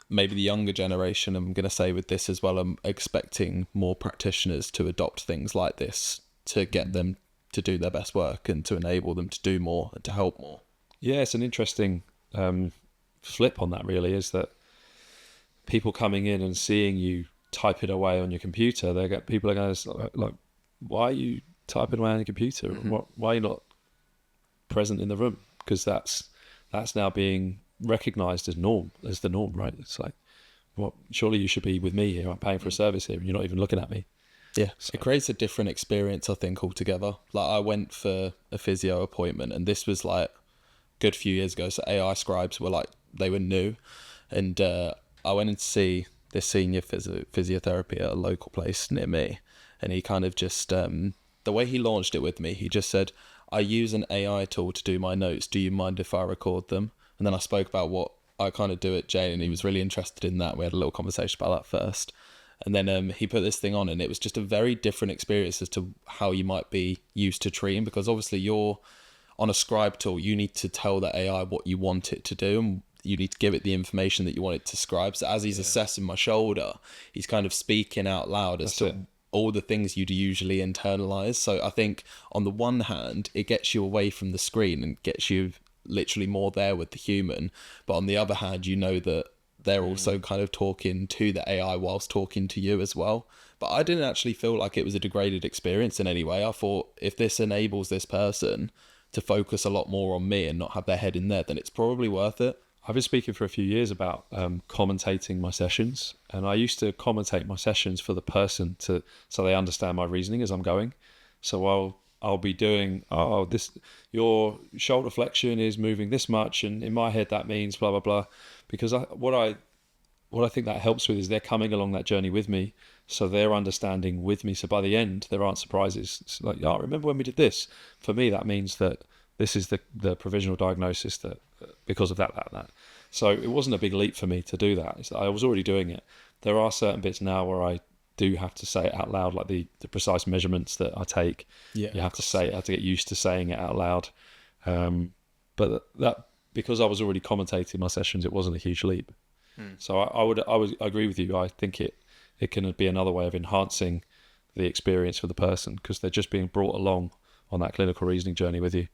B: maybe the younger generation, I'm going to say with this as well, I'm expecting more practitioners to adopt things like this to get them to do their best work and to enable them to do more and to help more.
A: Yeah, it's an interesting flip on that, really, is that people coming in and seeing you type it away on your computer, people are going to like, why are you typing away on your computer? Why are you not present in the room? Because that's now being recognised as the norm, right? It's like, well, surely you should be with me here. I'm paying for a service here, and you're not even looking at me.
B: Yeah, so it creates a different experience, I think, altogether. Like, I went for a physio appointment, and this was like a good few years ago. So AI Scribes were they were new, and I went in to see this senior physiotherapy at a local place near me, and he kind of just the way he launched it with me, he just said, I use an AI tool to do my notes. Do you mind if I record them? And then I spoke about what I kind of do at Jane, and he was really interested in that. We had a little conversation about that first. And then he put this thing on, and it was just a very different experience as to how you might be used to treating, because obviously you're on a scribe tool. You need to tell the AI what you want it to do, and you need to give it the information that you want it to scribe. So as he's assessing my shoulder, he's kind of speaking out loud as to all the things you'd usually internalize. So I think on the one hand, it gets you away from the screen and gets you literally more there with the human. But on the other hand, you know that they're also kind of talking to the AI whilst talking to you as well. But I didn't actually feel like it was a degraded experience in any way. I thought if this enables this person to focus a lot more on me and not have their head in there, then it's probably worth it.
A: I've been speaking for a few years about commentating my sessions, and I used to commentate my sessions for the person so they understand my reasoning as I'm going. So I'll be doing, your shoulder flexion is moving this much, and in my head that means blah blah blah, because what I think that helps with is they're coming along that journey with me, so they're understanding with me. So by the end there aren't surprises. It's like, oh, remember when we did this? For me, that means that this is the provisional diagnosis that because of that. So it wasn't a big leap for me to do that. I was already doing it. There are certain bits now where I do have to say it out loud, like the precise measurements that I take. Yeah, you have to say it. I have to get used to saying it out loud. But that, because I was already commentating my sessions, it wasn't a huge leap. So I would agree with you. I think it can be another way of enhancing the experience for the person, because they're just being brought along on that clinical reasoning journey with you.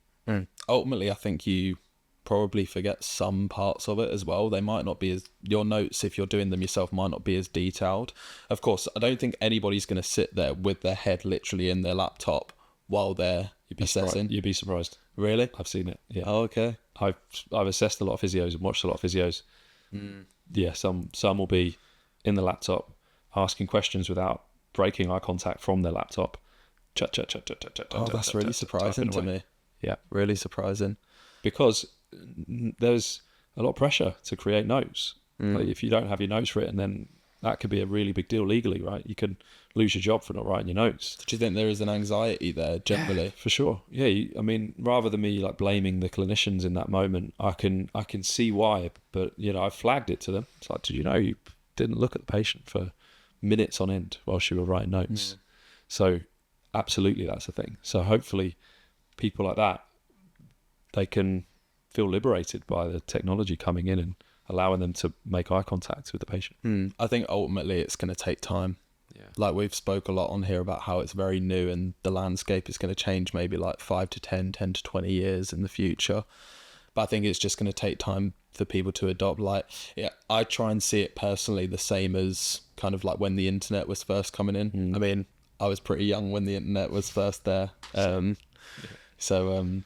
B: Ultimately, I think you probably forget some parts of it as well. They might not be as, your notes, if you're doing them yourself, might not be as detailed. Of course, I don't think anybody's going to sit there with their head literally in their laptop while they're assessing.
A: You'd be surprised.
B: Really?
A: I've seen it. Yeah.
B: Oh, okay.
A: I've assessed a lot of physios and watched a lot of physios. Yeah, some will be in the laptop asking questions without breaking eye contact from their laptop. Chat.
B: Oh, that's really surprising to me.
A: Yeah.
B: Really surprising.
A: Because there's a lot of pressure to create notes. Like if you don't have your notes written, then that could be a really big deal legally, right? You can lose your job for not writing your notes.
B: Do you think there is an anxiety there generally?
A: Yeah, for sure. Yeah, I mean, rather than me like blaming the clinicians in that moment, I can see why. But I flagged it to them. It's like, did you know you didn't look at the patient for minutes on end whilst you were writing notes? So absolutely, that's the thing. So hopefully, people like that, they can feel liberated by the technology coming in and allowing them to make eye contact with the patient.
B: I think ultimately it's going to take time.
A: Yeah.
B: Like we've spoke a lot on here about how it's very new and the landscape is going to change maybe like 5 to 10 to 20 years in the future. But I think it's just going to take time for people to adopt. Like, yeah, I try and see it personally the same as kind of like when the internet was first coming in. I mean, I was pretty young when the internet was first there. So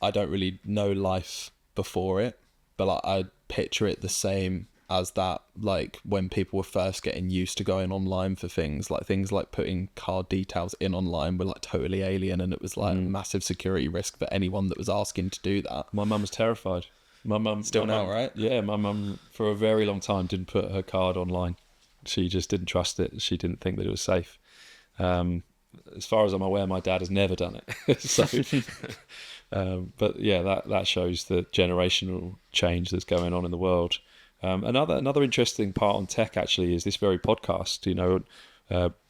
B: I don't really know life before it, but like I picture it the same as that, like when people were first getting used to going online for things like putting card details in online were like totally alien, and it was like a massive security risk for anyone that was asking to do that.
A: My mum was terrified. My mum
B: Still now, right?
A: Yeah, my mum for a very long time didn't put her card online. She just didn't trust it. She didn't think that it was safe. As far as I'm aware, my dad has never done it. So, but yeah, that shows the generational change that's going on in the world. Another interesting part on tech actually is this very podcast.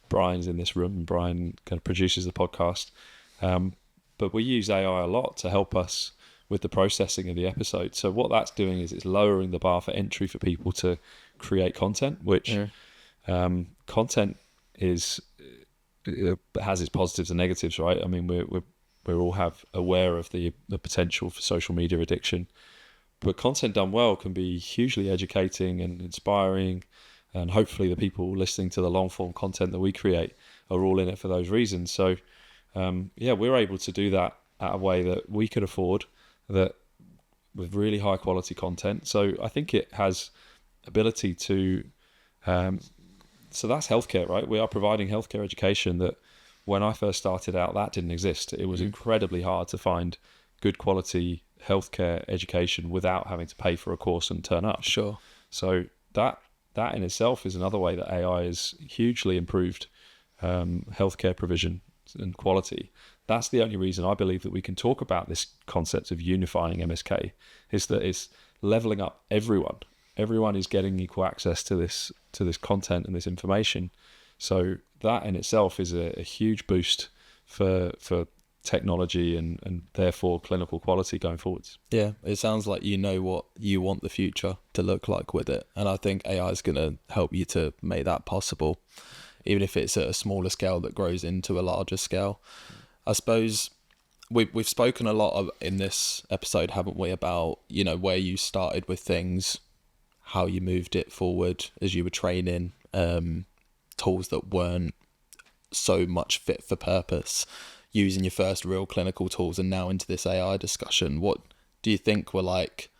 A: Brian's in this room, and Brian kind of produces the podcast. But we use AI a lot to help us with the processing of the episode. So what that's doing is it's lowering the bar for entry for people to create content, which content has its positives and negatives, right? I mean, we're all aware of the potential for social media addiction, but content done well can be hugely educating and inspiring, and hopefully the people listening to the long form content that we create are all in it for those reasons. So we're able to do that at a way that we could afford, that with really high quality content. So I think it has ability to so that's healthcare, right? We are providing healthcare education that when I first started out, that didn't exist. It was incredibly hard to find good quality healthcare education without having to pay for a course and turn up.
B: Sure.
A: So that in itself is another way that AI has hugely improved healthcare provision and quality. That's the only reason I believe that we can talk about this concept of unifying MSK, is that it's leveling up everyone. Everyone is getting equal access to this content and this information. So that in itself is a huge boost for technology and therefore clinical quality going forwards.
B: Yeah, it sounds like you know what you want the future to look like with it. And I think AI is going to help you to make that possible, even if it's at a smaller scale that grows into a larger scale. I suppose we've spoken a lot in this episode, haven't we, about, where you started with things, how you moved it forward as you were training, tools that weren't so much fit for purpose, using your first real clinical tools, and now into this AI discussion. What do you think were like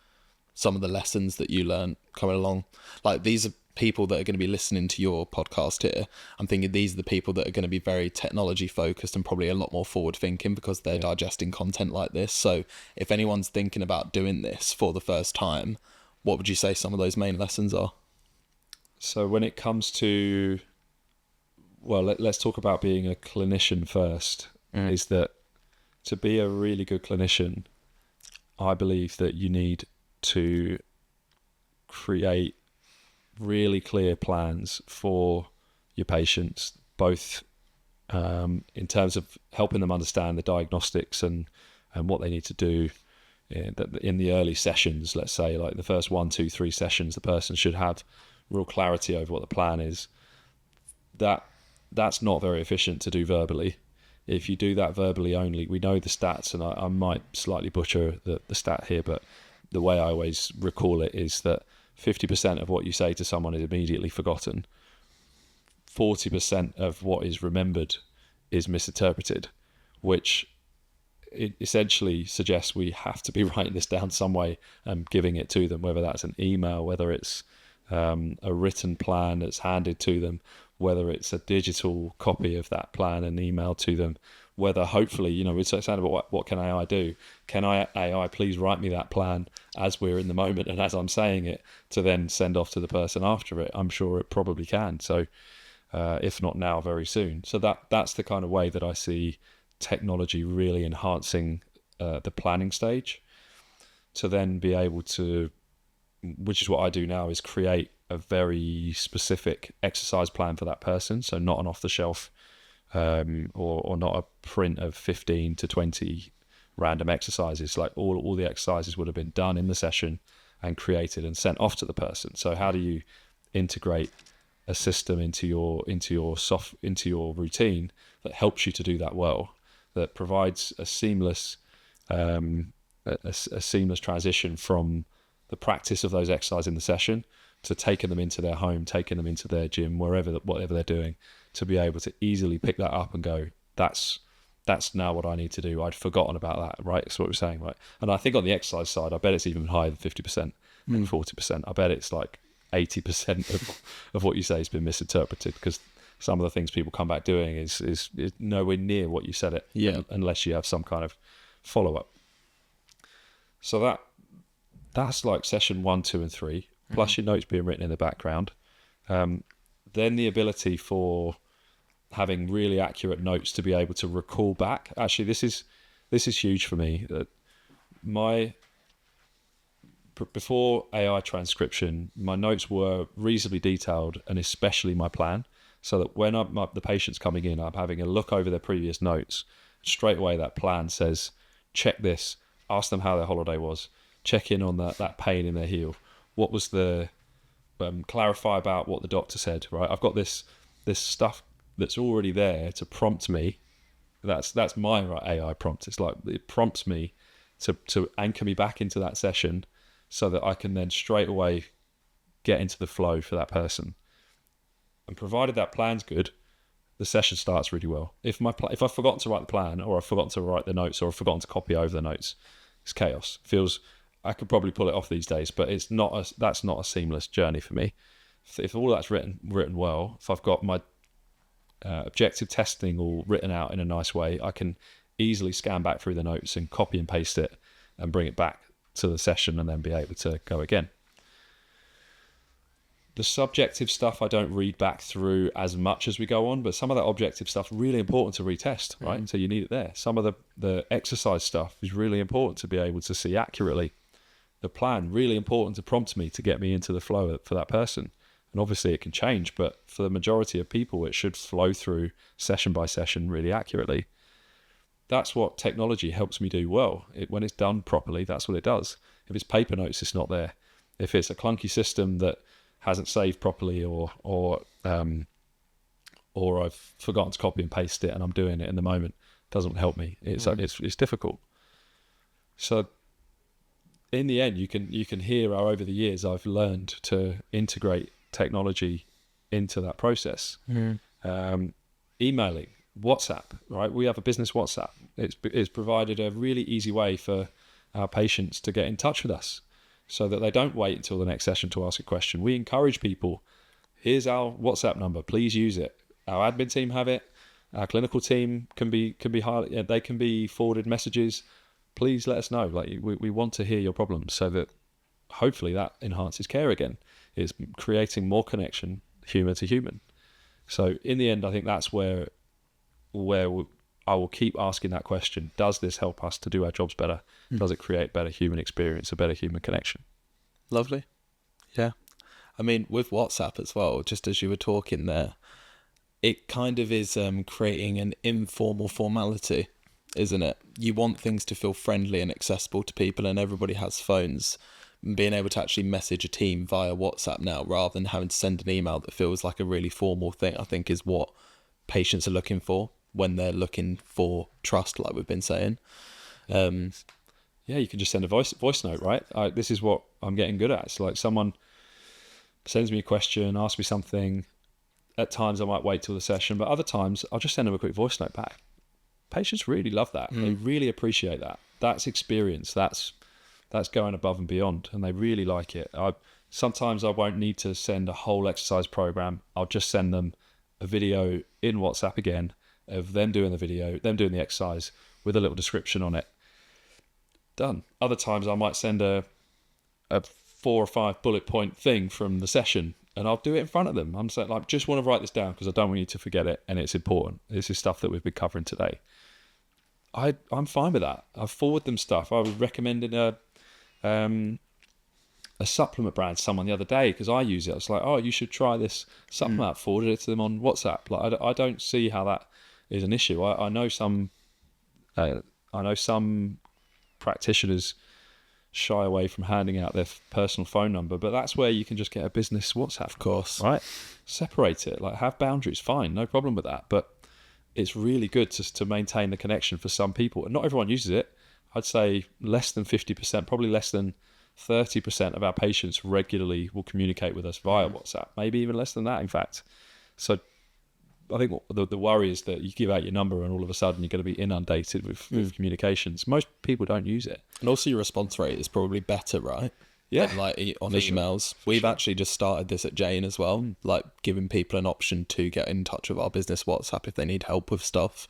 B: some of the lessons that you learned coming along? Like, these are people that are going to be listening to your podcast here. I'm thinking these are the people that are going to be very technology focused and probably a lot more forward thinking because they're digesting content like this. So if anyone's thinking about doing this for the first time, what would you say some of those main lessons are?
A: So when it comes to, let's talk about being a clinician first. Is that to be a really good clinician, I believe that you need to create really clear plans for your patients, both in terms of helping them understand the diagnostics and what they need to do in the early sessions. Let's say like the first 1, 2, 3 sessions, the person should have real clarity over what the plan is. That's not very efficient to do verbally. If you do that verbally only, we know the stats, and I might slightly butcher the stat here, but the way I always recall it is that 50% of what you say to someone is immediately forgotten. 40% of what is remembered is misinterpreted, which it essentially suggests we have to be writing this down some way and giving it to them, whether that's an email, whether it's a written plan that's handed to them, whether it's a digital copy of that plan and email to them, whether hopefully, we're saying about what can AI do? Can AI please write me that plan as we're in the moment and as I'm saying it, to then send off to the person after it? I'm sure it probably can. So if not now, very soon. So that's the kind of way that I see technology really enhancing the planning stage, to then be able to, which is what I do now, is create a very specific exercise plan for that person. So not an off-the-shelf or not a print of 15 to 20 random exercises. Like all the exercises would have been done in the session and created and sent off to the person. So how do you integrate a system into your routine that helps you to do that well, that provides a seamless seamless transition from the practice of those exercises in the session to taking them into their home, taking them into their gym, whatever they're doing, to be able to easily pick that up and go, that's now what I need to do. I'd forgotten about that, right? That's what we're saying, right? And I think on the exercise side, I bet it's even higher than 50% and 40%. I bet it's like 80% of what you say has been misinterpreted, because some of the things people come back doing is nowhere near what you said it, unless you have some kind of follow-up. So that's like session 1, 2, and 3, plus your notes being written in the background. Then the ability for having really accurate notes to be able to recall back. Actually, this is huge for me. Before AI transcription, my notes were reasonably detailed, and especially my plan, so that when the patient's coming in, I'm having a look over their previous notes. Straight away, that plan says, check this, ask them how their holiday was, check in on that pain in their heel. What was the clarify about what the doctor said, right? I've got this stuff that's already there to prompt me. That's my AI prompt. It's like it prompts me to anchor me back into that session, so that I can then straight away get into the flow for that person. And provided that plan's good, the session starts really well. If I've forgotten to write the plan, or I've forgotten to write the notes, or I've forgotten to copy over the notes, it's chaos. I could probably pull it off these days, but that's not a seamless journey for me. If all that's written well, if I've got my objective testing all written out in a nice way, I can easily scan back through the notes and copy and paste it and bring it back to the session, and then be able to go again. The subjective stuff I don't read back through as much as we go on, but some of that objective stuff really important to retest, right? So you need it there. Some of the exercise stuff is really important to be able to see accurately. The plan, really important to prompt me to get me into the flow for that person. And obviously it can change, but for the majority of people, it should flow through session by session really accurately. That's what technology helps me do well. When it's done properly, that's what it does. If it's paper notes, it's not there. If it's a clunky system that hasn't saved properly, or I've forgotten to copy and paste it and I'm doing it in the moment, it doesn't help me. It's difficult. So in the end, you can hear how over the years I've learned to integrate technology into that process. Emailing, WhatsApp, right? We have a business WhatsApp. It's provided a really easy way for our patients to get in touch with us, so that they don't wait until the next session to ask a question. We encourage people, here's our WhatsApp number, please use it. Our admin team have it. Our clinical team can be highly, they can be forwarded messages. Please let us know. Like we want to hear your problems, so that hopefully that enhances care again. It's creating more connection, human to human. So in the end, I think that's where I will keep asking that question. Does this help us to do our jobs better? Does it create better human experience, a better human connection?
B: Lovely. Yeah. I mean, with WhatsApp as well, just as you were talking there, it kind of is creating an informal formality, isn't it? You want things to feel friendly and accessible to people, and everybody has phones. Being able to actually message a team via WhatsApp now, rather than having to send an email that feels like a really formal thing, I think is what patients are looking for when they're looking for trust, like we've been saying.
A: You can just send a voice note, right? This is what I'm getting good at. It's like someone sends me a question, asks me something. At times I might wait till the session, but other times I'll just send them a quick voice note back. patients really love that. They really appreciate that. That's experience. That's going above and beyond, and they really like it. Sometimes I won't need to send a whole exercise program. I'll just send them a video in WhatsApp again of them doing the video, them doing the exercise with a little description on it. Done. Other times I might send a 4 or 5 bullet point thing from the session, and I'll do it in front of them. I'm saying, like, just want to write this down because I don't want you to forget it, and it's important. This is stuff that we've been covering today. I'm fine with that. I forward them stuff. I was recommending a supplement brand to someone the other day because I use it. I was like, oh, you should try this supplement. Forwarded it to them on WhatsApp. Like, I don't see how that is an issue. I know some practitioners shy away from handing out their personal phone number, but that's where you can just get a business WhatsApp,
B: of course,
A: right? Separate it, like, have boundaries, fine, no problem with that. But it's really good to maintain the connection for some people, and not everyone uses it. I'd say less than 50%, probably less than 30% of our patients regularly will communicate with us via WhatsApp, maybe even less than that, in fact. So I think the worry is that you give out your number and all of a sudden you're going to be inundated with communications. Most people don't use it.
B: And also your response rate is probably better, right?
A: Yeah.
B: Than, like, on emails. We've actually just started this at Jane as well, like giving people an option to get in touch with our business WhatsApp if they need help with stuff.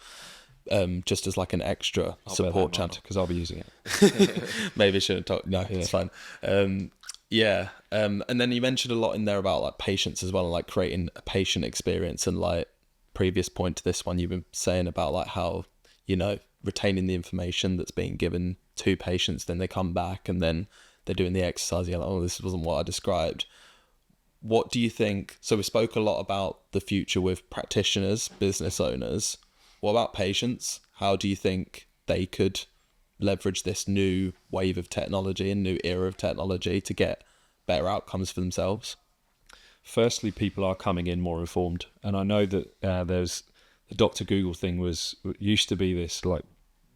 B: Just as like an extra support channel,
A: because I'll be using it.
B: Maybe I shouldn't talk. No, it's fine. And then you mentioned a lot in there about like patients as well, and like creating a patient experience. And like previous point to this one, you've been saying about like how, you know, retaining the information that's being given to patients, then they come back and then they're doing the exercise. You're like, oh, this wasn't what I described. What do you think? So we spoke a lot about the future with practitioners, business owners. What about patients? How do you think they could leverage this new wave of technology and new era of technology to get better outcomes for themselves?
A: Firstly, people are coming in more informed. And I know that there's the Dr. Google thing used to be this like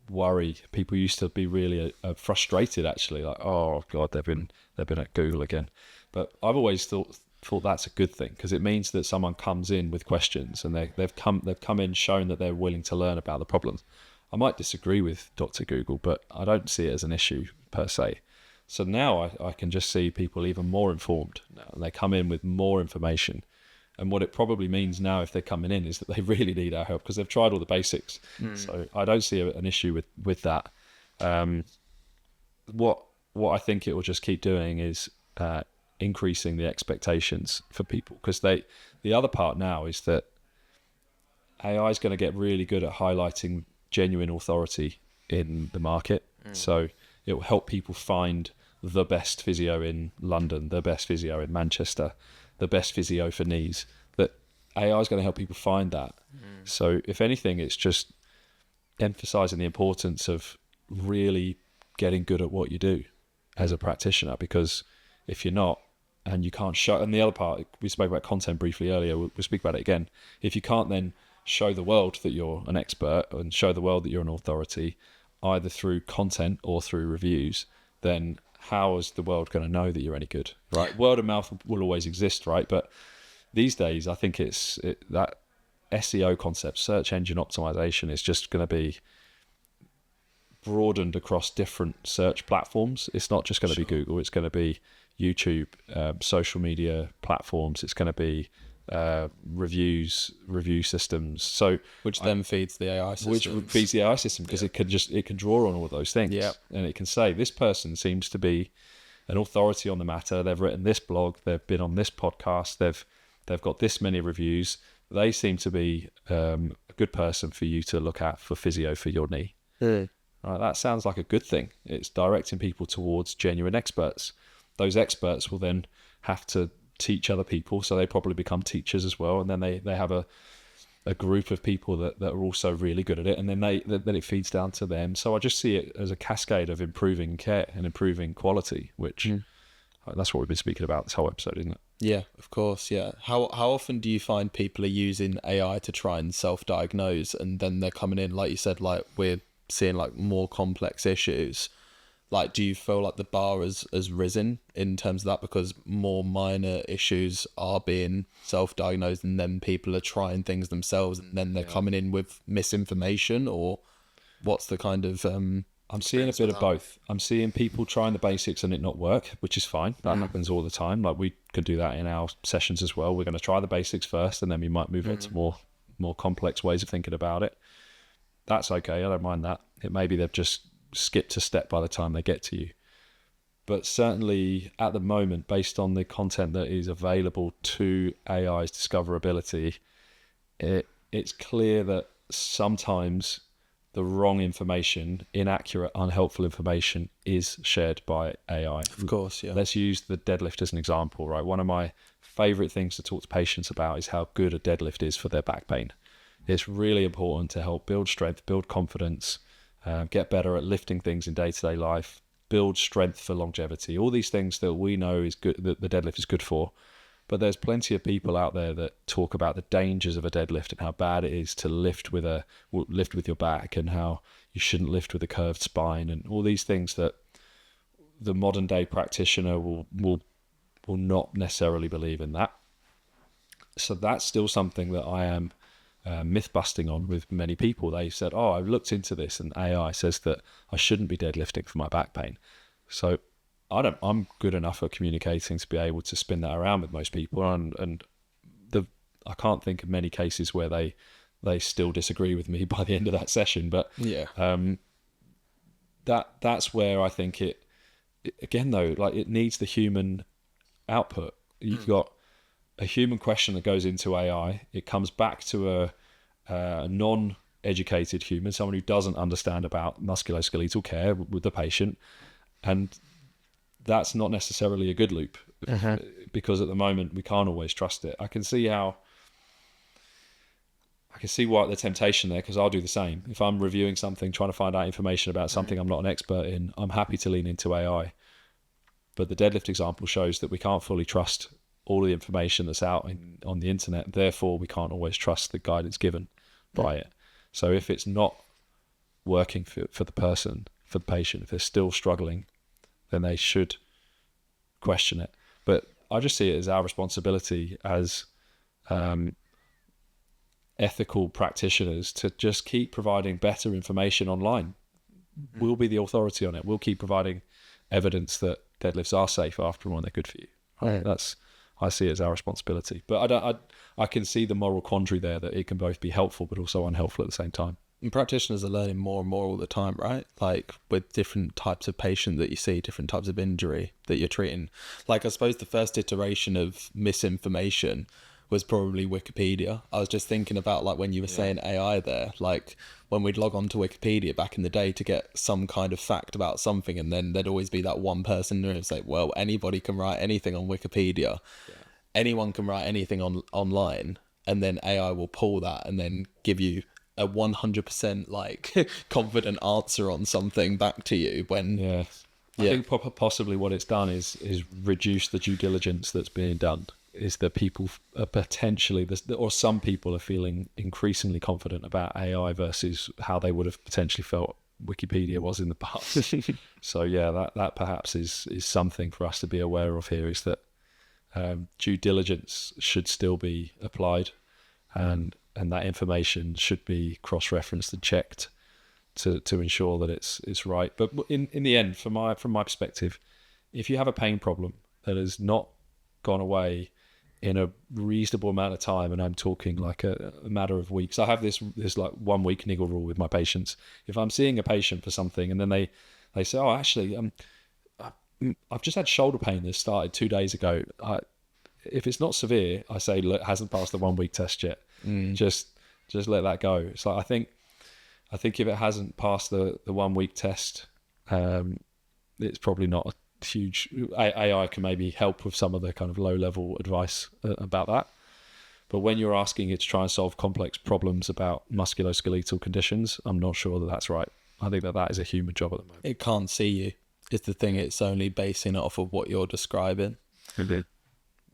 A: worry. People used to be really frustrated, actually, like, oh God, they've been at Google again. But I've always thought that's a good thing, because it means that someone comes in with questions and they've come in shown that they're willing to learn about the problems. I might disagree with Dr. Google, but I don't see it as an issue per se. So now I can just see people even more informed now, and they come in with more information. And what it probably means now, if they're coming in, is that they really need our help because they've tried all the basics. So I don't see an issue with that. What I think it will just keep doing is increasing the expectations for people, because the other part now is that AI is going to get really good at highlighting genuine authority in the market. So it will help people find the best physio in London, the best physio in Manchester, the best physio for knees. That AI is going to help people find that. So if anything, it's just emphasizing the importance of really getting good at what you do as a practitioner, because if you're not, and you can't show, and the other part, we spoke about content briefly earlier, we'll speak about it again. If you can't then show the world that you're an expert and show the world that you're an authority, either through content or through reviews, then how is the world going to know that you're any good, right? Word of mouth will always exist, right? But these days, I think that SEO concept, search engine optimization, is just going to be broadened across different search platforms. It's not just going to be Google. It's going to be YouTube, social media platforms. It's going to be review systems. So
B: which then feeds the AI system.
A: Which feeds the AI system, because it can draw on all of those things.
B: Yeah.
A: And it can say, this person seems to be an authority on the matter. They've written this blog. They've been on this podcast. They've got this many reviews. They seem to be a good person for you to look at for physio for your knee. Right, that sounds like a good thing. It's directing people towards genuine experts. Those experts will then have to teach other people, so they probably become teachers as well, and then they have a group of people that are also really good at it, and then it feeds down to them. So I just see it as a cascade of improving care and improving quality, which that's what we've been speaking about this whole episode, isn't it?
B: Yeah, of course. Yeah. How often do you find people are using AI to try and self-diagnose, and then they're coming in, like you said, like we're seeing like more complex issues? Like, do you feel like the bar has risen in terms of that, because more minor issues are being self-diagnosed and then people are trying things themselves and then they're coming in with misinformation? Or What's the kind of
A: I'm seeing a bit of both. I'm seeing people trying the basics and it not work, which is fine. That happens all the time. Like, we could do that in our sessions as well. We're going to try the basics first, and then we might move on to more complex ways of thinking about it. That's okay. I don't mind that. It may be they've just skipped a step by the time they get to you. But certainly at the moment, based on the content that is available to AI's discoverability, it's clear that sometimes the wrong information, inaccurate, unhelpful information is shared by AI.
B: Of course, yeah.
A: Let's use the deadlift as an example, right? One of my favorite things to talk to patients about is how good a deadlift is for their back pain. It's really important to help build strength, build confidence, get better at lifting things in day-to-day life, build strength for longevity, all these things that we know is good, that the deadlift is good for. But there's plenty of people out there that talk about the dangers of a deadlift and how bad it is to lift with your back, and how you shouldn't lift with a curved spine, and all these things that the modern day practitioner will not necessarily believe in that. So that's still something that I am myth busting on with many people. They said, "Oh, I've looked into this, and AI says that I shouldn't be deadlifting for my back pain." So I'm good enough at communicating to be able to spin that around with most people, and I can't think of many cases where they still disagree with me by the end of that session. But that's where I think it again, though, like, it needs the human output. You've got a human question that goes into AI. It comes back to a non-educated human, someone who doesn't understand about musculoskeletal care with the patient, and that's not necessarily a good loop, because at the moment we can't always trust it. I can see why the temptation there, because I'll do the same. If I'm reviewing something, trying to find out information about something I'm not an expert in, I'm happy to lean into AI. But the deadlift example shows that we can't fully trust all the information that's out on the internet. Therefore, we can't always trust the guidance given by it. So if it's not working for the person, for the patient, if they're still struggling, then they should question it. But I just see it as our responsibility as ethical practitioners to just keep providing better information online. We'll be the authority on it. We'll keep providing evidence that deadlifts are safe after all and they're good for you. Right. I see it as our responsibility. But I can see the moral quandary there, that it can both be helpful but also unhelpful at the same time.
B: And practitioners are learning more and more all the time, right? Like, with different types of patient that you see, different types of injury that you're treating. Like, I suppose the first iteration of misinformation was probably Wikipedia. I was just thinking about, like, when you were saying AI there, like, when we'd log on to Wikipedia back in the day to get some kind of fact about something, and then there'd always be that one person who would say, well, anybody can write anything on Wikipedia. Yeah. Anyone can write anything online, and then AI will pull that and then give you a 100% like confident answer on something back to you when
A: I think possibly what it's done is reduce the due diligence that's being done. Is that people are potentially, or some people are feeling increasingly confident about AI versus how they would have potentially felt Wikipedia was in the past. So yeah, that perhaps is something for us to be aware of here, is that due diligence should still be applied, and that information should be cross-referenced and checked to ensure that it's right. But in the end, from my perspective, if you have a pain problem that has not gone away in a reasonable amount of time, and I'm talking like a matter of weeks, I have this like 1 week niggle rule with my patients. If I'm seeing a patient for something and then they say, oh, actually, I've just had shoulder pain that started 2 days ago. If it's not severe, I say, look, it hasn't passed the 1 week test yet. Just let that go. It's like, I think if it hasn't passed the 1 week test, it's probably not a huge. AI can maybe help with some of the kind of low level advice about that. But when you're asking it to try and solve complex problems about musculoskeletal conditions, I'm not sure that that's right. I think that is a human job at the moment.
B: It can't see you. It's the thing. It's only basing it off of what you're describing.
A: Indeed.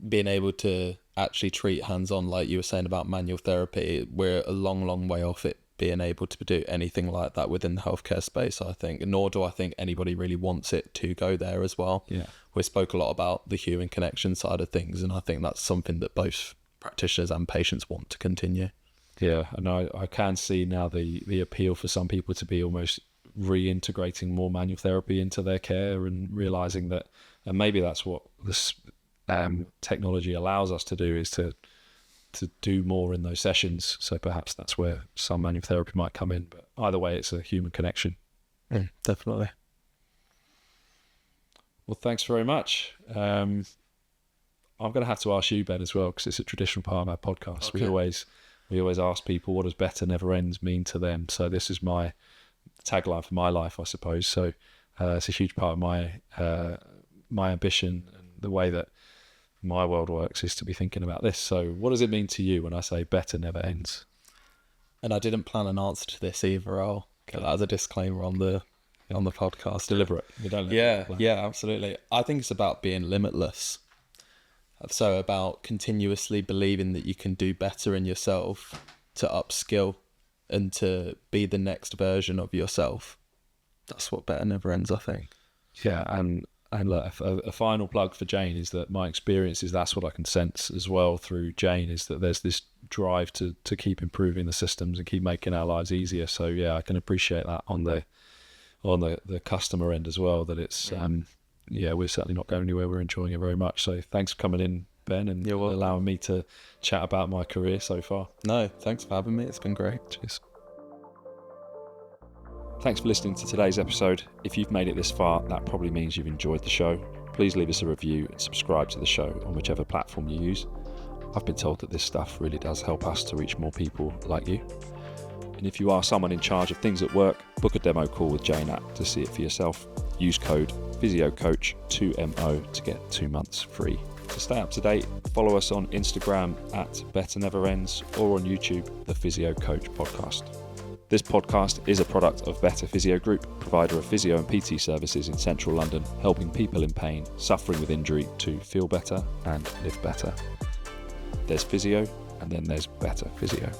B: Being able to actually treat hands-on, like you were saying about manual therapy, we're a long, long way off it being able to do anything like that within the healthcare space, I think. Nor do I think anybody really wants it to go there as well.
A: Yeah.
B: We spoke a lot about the human connection side of things, and I think that's something that both practitioners and patients want to continue.
A: Yeah, and I can see now the appeal for some people to be almost reintegrating more manual therapy into their care and realizing that, and maybe that's what this technology allows us to do, is to do more in those sessions. So perhaps that's where some manual therapy might come in. But either way, it's a human connection.
B: Definitely.
A: Well, thanks very much. I'm going to have to ask you, Ben, as well, because it's a traditional part of our podcast. Okay. We always ask people, what does better never ends mean to them? So this is my tagline for my life, I suppose. So it's a huge part of my ambition, and the way that my world works is to be thinking about this. So what does it mean to you when I say better never ends?
B: And I didn't plan an answer to this either. I'll get that as a disclaimer on the podcast.
A: Deliberate. You don't
B: yeah, absolutely. I think it's about being limitless. So about continuously believing that you can do better in yourself, to upskill and to be the next version of yourself. That's what better never ends, I think.
A: Yeah, and look, a final plug for Jane is that my experience is that's what I can sense as well through Jane, is that there's this drive to keep improving the systems and keep making our lives easier. So yeah, I can appreciate that on the customer end as well, that it's we're certainly not going anywhere. We're enjoying it very much. So thanks for coming in, Ben, and allowing me to chat about my career so far.
B: No, thanks for having me. It's been great.
A: Cheers. Thanks for listening to today's episode. If you've made it this far, that probably means you've enjoyed the show. Please leave us a review and subscribe to the show on whichever platform you use. I've been told that this stuff really does help us to reach more people like you. And if you are someone in charge of things at work, book a demo call with Jane App to see it for yourself. Use code PhysioCoach2MO to get 2 months free. To stay up to date, follow us on Instagram at BetterNeverEnds or on YouTube, the Physio Coach Podcast. This podcast is a product of Better Physio Group, provider of physio and PT services in central London, helping people in pain, suffering with injury to feel better and live better. There's physio, and then there's better physio.